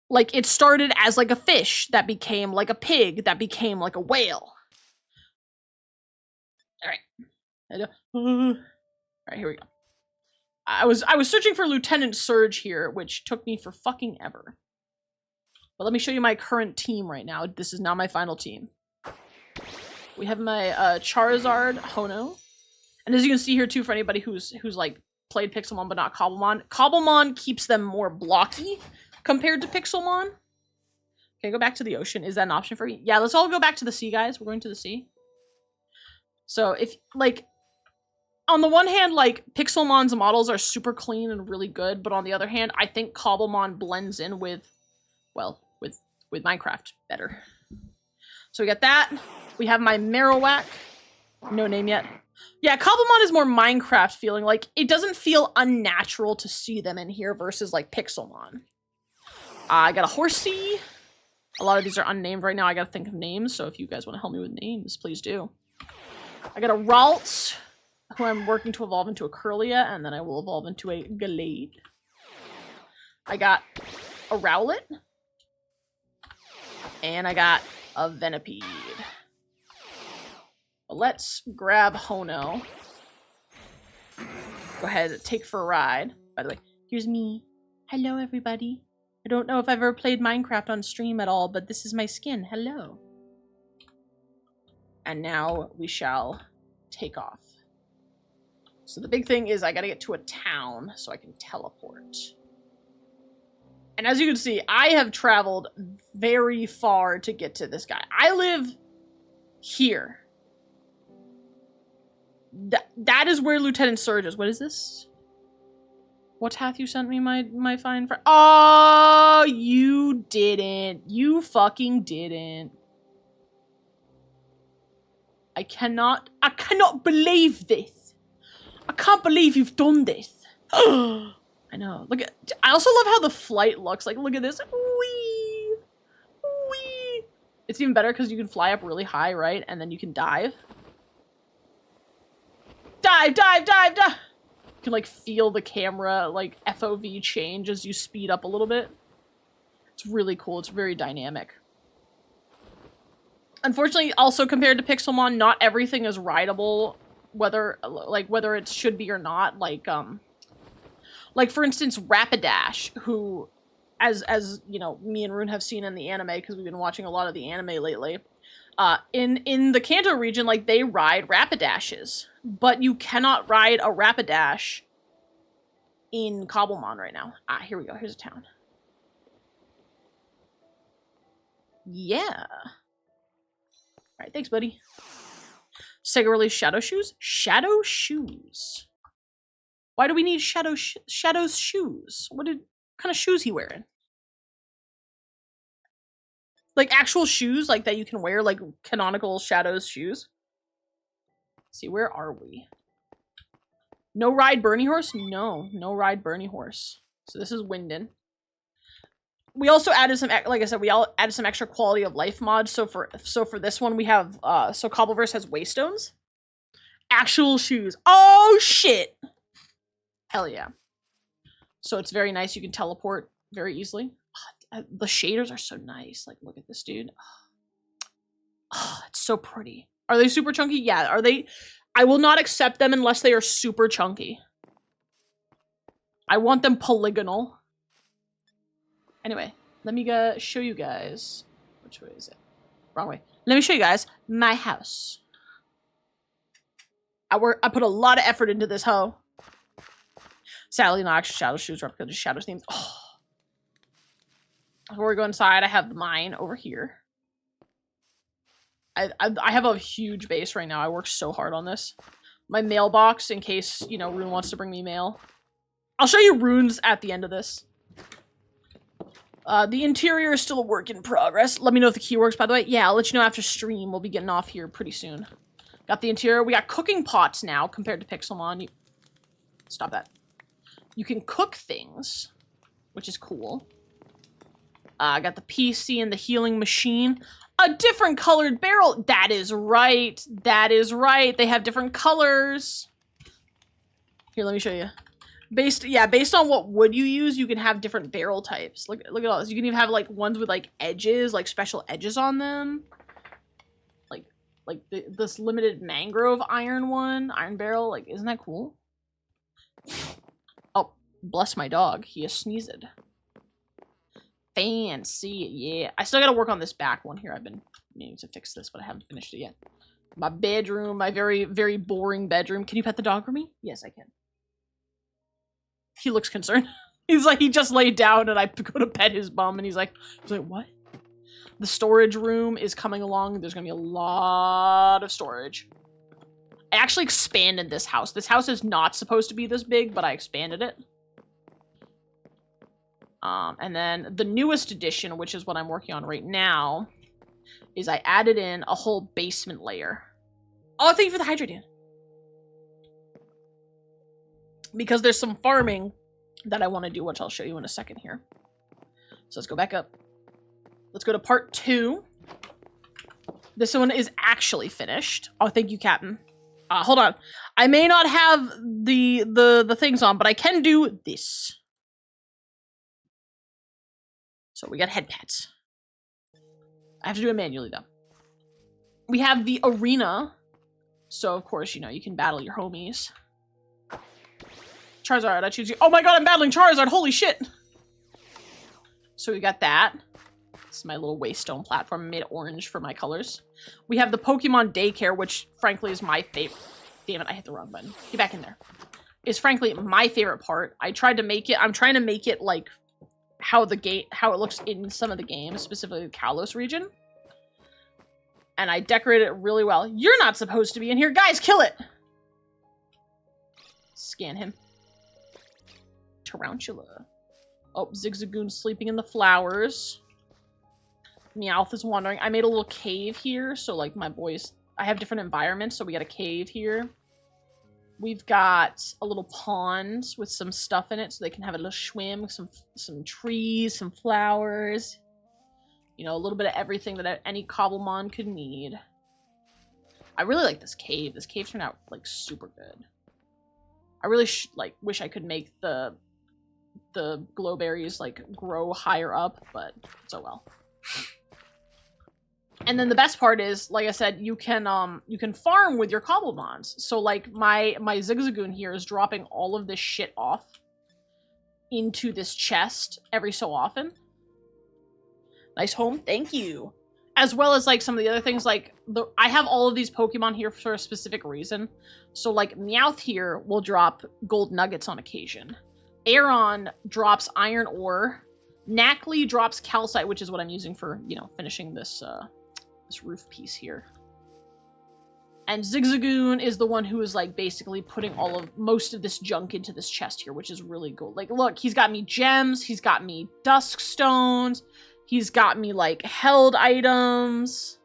Like it started as like a fish that became like a pig that became like a whale. All right. All right, here we go. I was searching for Lieutenant Surge here, which took me for fucking ever. But let me show you my current team right now. This is now my final team. We have my Charizard, Hono. And as you can see here too, for anybody who's like played Pixelmon but not Cobblemon, Cobblemon keeps them more blocky compared to Pixelmon. Okay, go back to the ocean. Is that an option for you? Yeah, let's all go back to the sea, guys. We're going to the sea. So if like, on the one hand, like Pixelmon's models are super clean and really good, but on the other hand, I think Cobblemon blends in with, well, with Minecraft better. So we got that. We have my Marowak. No name yet. Yeah, Cobblemon is more Minecraft feeling. Like, it doesn't feel unnatural to see them in here versus, like, Pixelmon. I got a Horsey. A lot of these are unnamed right now. I gotta think of names, so if you guys want to help me with names, please do. I got a Ralt, who I'm working to evolve into a Curlia, and then I will evolve into a Gallade. I got a Rowlet. And I got a Venipede. Well, let's grab Hono. Go ahead and take for a ride. By the way, Here's me. Hello, everybody. I don't know if I've ever played Minecraft on stream at all, but this is my skin. Hello. And now we shall take off. So the big thing is I gotta get to a town so I can teleport. And as you can see, I have traveled very far to get to this guy. I live here. That is where Lieutenant Surge is. What is this? What hath you sent me, my fine friend? Oh, you didn't. You fucking didn't. I cannot believe this. I can't believe you've done this. I know. Look at. I also love how the flight looks. Like, look at this. Whee! Whee! It's even better because you can fly up really high, right? And then you can dive. Dive, dive, dive, dive! You can, like, feel the camera, like, FOV change as you speed up a little bit. It's really cool. It's very dynamic. Unfortunately, also compared to Pixelmon, not everything is rideable, whether it should be or not. Like for instance, Rapidash, who, as you know, me and Rune have seen in the anime, because we've been watching a lot of the anime lately, in the Kanto region, like, they ride Rapidashes, but you cannot ride a Rapidash in Cobblemon right now. Ah, here we go. Here's a town. Yeah. Alright, thanks, buddy. Sega released Shadow Shoes? Shadow Shoes. Why do we need Shadow's shoes? What kind of shoes he wearing? Like actual shoes, like that you can wear, like canonical Shadow's shoes? Let's see, where are we? No ride Bernie Horse? No, no ride Bernie Horse. So this is Winden. We also added some, like I said, we all added some extra quality of life mods. So for this one, we have, so Cobbleverse has Waystones. Actual shoes. Oh, shit! Hell yeah. So it's very nice. You can teleport very easily. Oh, the shaders are so nice. Like, look at this, dude. Oh, it's so pretty. Are they super chunky? Yeah. Are they? I will not accept them unless they are super chunky. I want them polygonal. Anyway, let me go show you guys. Which way is it? Wrong way. Let me show you guys my house. I put a lot of effort into this hoe. Sadly, not actually Shadow Shoes replica, just Shadow's names. Oh. Before we go inside, I have mine over here. I have a huge base right now. I work so hard on this. My mailbox, in case, you know, Rune wants to bring me mail. I'll show you Rune's at the end of this. The interior is still a work in progress. Let me know if the key works, by the way. Yeah, I'll let you know after stream. We'll be getting off here pretty soon. Got the interior. We got cooking pots now compared to Pixelmon. Stop that. You can cook things, which is cool. I got the PC and the healing machine. A different colored barrel. That is right. That is right. They have different colors. Here, let me show you. Based on what wood you use, you can have different barrel types. Look at all this. You can even have like ones with like edges, like special edges on them. Like this limited mangrove iron one, iron barrel. Like, isn't that cool? Oh, bless my dog. He has sneezed. Fancy, yeah. I still gotta work on this back one here. I've been meaning to fix this, but I haven't finished it yet. My bedroom, my very, very boring bedroom. Can you pet the dog for me? Yes, I can. He looks concerned. He's like, he just laid down and I go to pet his bum and he's like, what? The storage room is coming along. There's gonna be a lot of storage. I actually expanded this house. This house is not supposed to be this big, but I expanded it. And then the newest addition, which is what I'm working on right now, is I added in a whole basement layer. Oh, thank you for the hydrate. Because there's some farming that I want to do, which I'll show you in a second here. So let's go back up. Let's go to part 2. This one is actually finished. Oh, thank you, Captain. Hold on. I may not have the things on, but I can do this. So we got head pats. I have to do it manually, though. We have the arena. So, of course, you know, you can battle your homies. Charizard, I choose you. Oh my god, I'm battling Charizard, holy shit! So we got that. This is my little Waystone platform. I made it orange for my colors. We have the Pokemon Daycare, which frankly is my favorite. Damn it, I hit the wrong button. Get back in there. Is frankly my favorite part. I'm trying to make it like how it looks in some of the games, specifically the Kalos region. And I decorated it really well. You're not supposed to be in here. Guys, kill it! Scan him. Tarantula. Oh, Zigzagoon's sleeping in the flowers. Meowth is wandering. I made a little cave here, so like my boys... I have different environments, so we got a cave here. We've got a little pond with some stuff in it, so they can have a little swim, some trees, some flowers. You know, a little bit of everything that any Cobblemon could need. I really like this cave. This cave turned out, like, super good. I really, wish I could make the glowberries, like, grow higher up, but it's oh well. And then the best part is, like I said, you can farm with your Cobblemons. So, like, my Zigzagoon here is dropping all of this shit off into this chest every so often. Nice home, thank you. As well as, like, some of the other things, like, I have all of these Pokemon here for a specific reason. So, like, Meowth here will drop gold nuggets on occasion. Aeron drops iron ore. Knackley drops calcite, which is what I'm using for, you know, finishing this, this roof piece here. And Zigzagoon is the one who is, like, basically putting most of this junk into this chest here, which is really cool. Like, look, he's got me gems, he's got me dusk stones, he's got me, like, held items,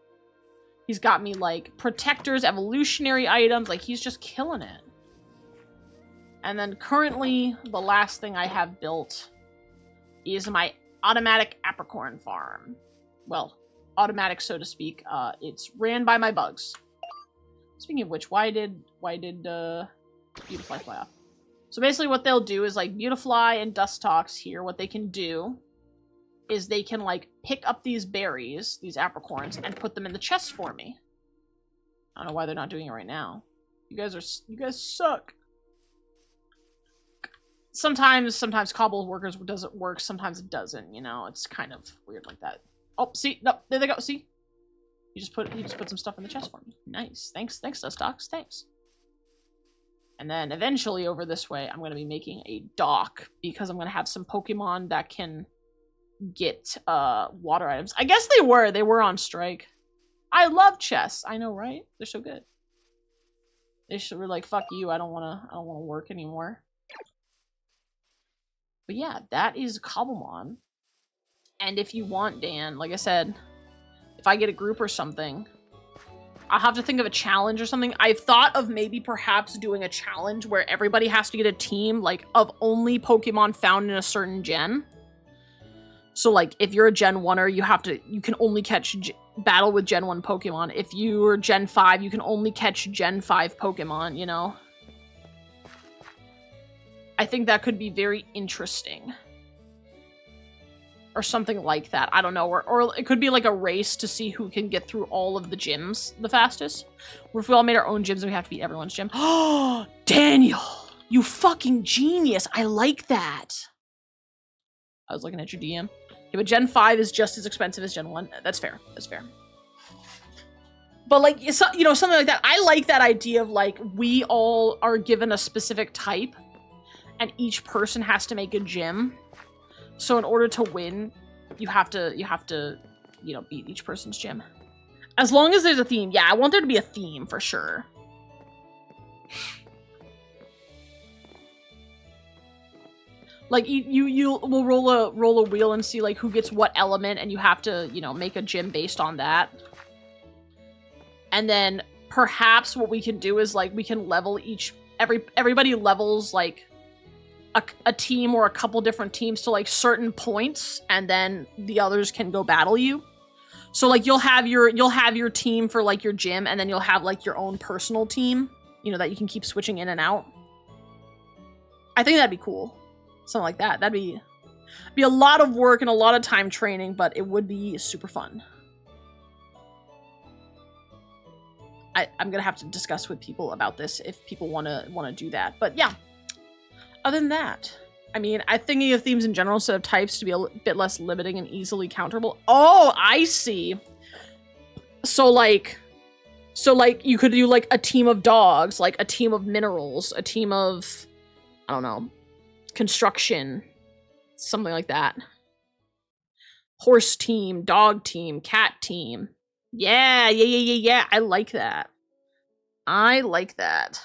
he's got me, like, protectors, evolutionary items, like, he's just killing it. And then currently, the last thing I have built is my automatic apricorn farm. Well, automatic, so to speak. It's ran by my bugs. Speaking of which, why did Beautifly fly off? So basically what they'll do is, like, Beautifly and Dustox here, what they can do is they can, like, pick up these berries, these apricorns, and put them in the chest for me. I don't know why they're not doing it right now. You guys suck. Sometimes Cobble Workers doesn't work, sometimes it doesn't, you know, it's kind of weird like that. Oh, see, no, there they go, see? He just put some stuff in the chest for me. Nice. Thanks, Dustox, thanks. And then eventually over this way, I'm going to be making a dock, because I'm going to have some Pokemon that can get water items. I guess they were on strike. I love chests. I know, right? They're so good. They should be like, fuck you, I don't wanna work anymore. But yeah, that is Cobblemon. And if you want, Dan, like I said, if I get a group or something, I'll have to think of a challenge or something. I've thought of maybe perhaps doing a challenge where everybody has to get a team, like, of only Pokemon found in a certain gen. So, like, if you're a Gen 1er, you can only battle with Gen 1 Pokemon. If you're Gen 5, you can only catch Gen 5 Pokemon, you know? I think that could be very interesting. Or something like that. I don't know. Or it could be like a race to see who can get through all of the gyms the fastest. Or if we all made our own gyms and we have to beat everyone's gym. Oh, Daniel! You fucking genius! I like that! I was looking at your DM. Okay, but Gen 5 is just as expensive as Gen 1. That's fair. That's fair. But, like, you know, something like that. I like that idea of, like, we all are given a specific type. And each person has to make a gym. So in order to win, you have to, you know, beat each person's gym. As long as there's a theme. Yeah, I want there to be a theme for sure. Like, you will roll a wheel and see, like, who gets what element, and you have to, you know, make a gym based on that. And then perhaps what we can do is, like, we can level everybody levels, like, a team or a couple different teams to, like, certain points, and then the others can go battle you. So, like, you'll have your team for, like, your gym, and then you'll have, like, your own personal team, you know, that you can keep switching in and out. I think that'd be cool. Something like that. That'd be a lot of work and a lot of time training, but it would be super fun. I'm gonna have to discuss with people about this if people wanna do that. But yeah. other than that, I mean, I'm thinking of themes in general instead of types to be a bit less limiting and easily counterable. Oh, I see. So like you could do like a team of dogs, like a team of minerals, a team of, I don't know, construction, something like that. Horse team, dog team, cat team. Yeah. I like that. I like that.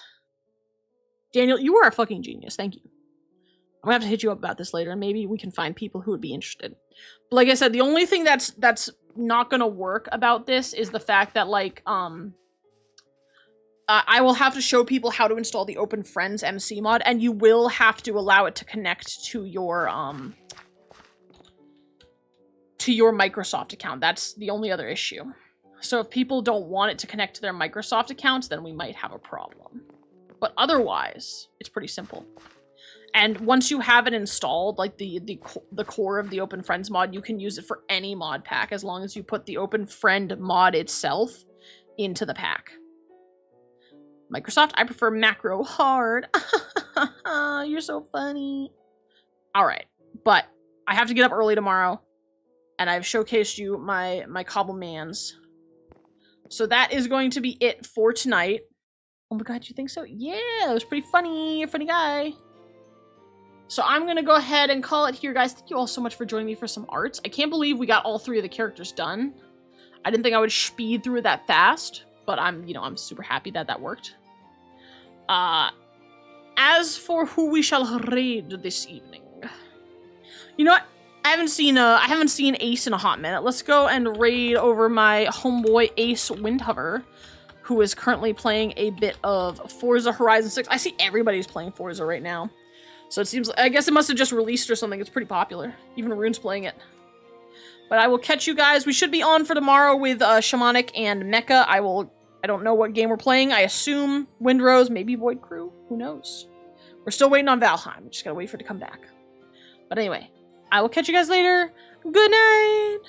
Daniel, you are a fucking genius. Thank you. I'm gonna have to hit you up about this later, and maybe we can find people who would be interested. But like I said, the only thing that's not gonna work about this is the fact that, like, I will have to show people how to install the Open Friends MC mod, and you will have to allow it to connect to your Microsoft account. That's the only other issue. So if people don't want it to connect to their Microsoft accounts, then we might have a problem. But otherwise, it's pretty simple. And once you have it installed, like the core of the Open Friends mod, you can use it for any mod pack as long as you put the Open Friend mod itself into the pack. Microsoft, I prefer macro hard. You're so funny. All right, but I have to get up early tomorrow, and I've showcased you my cobblemans. So that is going to be it for tonight. Oh my god, you think so? Yeah, it was pretty funny. You're a funny guy. So I'm going to go ahead and call it here, guys. Thank you all so much for joining me for some arts. I can't believe we got all 3 of the characters done. I didn't think I would speed through it that fast, but I'm super happy that that worked. As for who we shall raid this evening, you know what? I haven't seen Ace in a hot minute. Let's go and raid over my homeboy Ace Windhover, who is currently playing a bit of Forza Horizon 6. I see everybody's playing Forza right now. So it seems, I guess it must have just released or something. It's pretty popular. Even Rune's playing it. But I will catch you guys. We should be on for tomorrow with Shamanic and Mecha. I don't know what game we're playing. I assume Windrose, maybe Void Crew. Who knows? We're still waiting on Valheim. Just gotta wait for it to come back. But anyway, I will catch you guys later. Good night!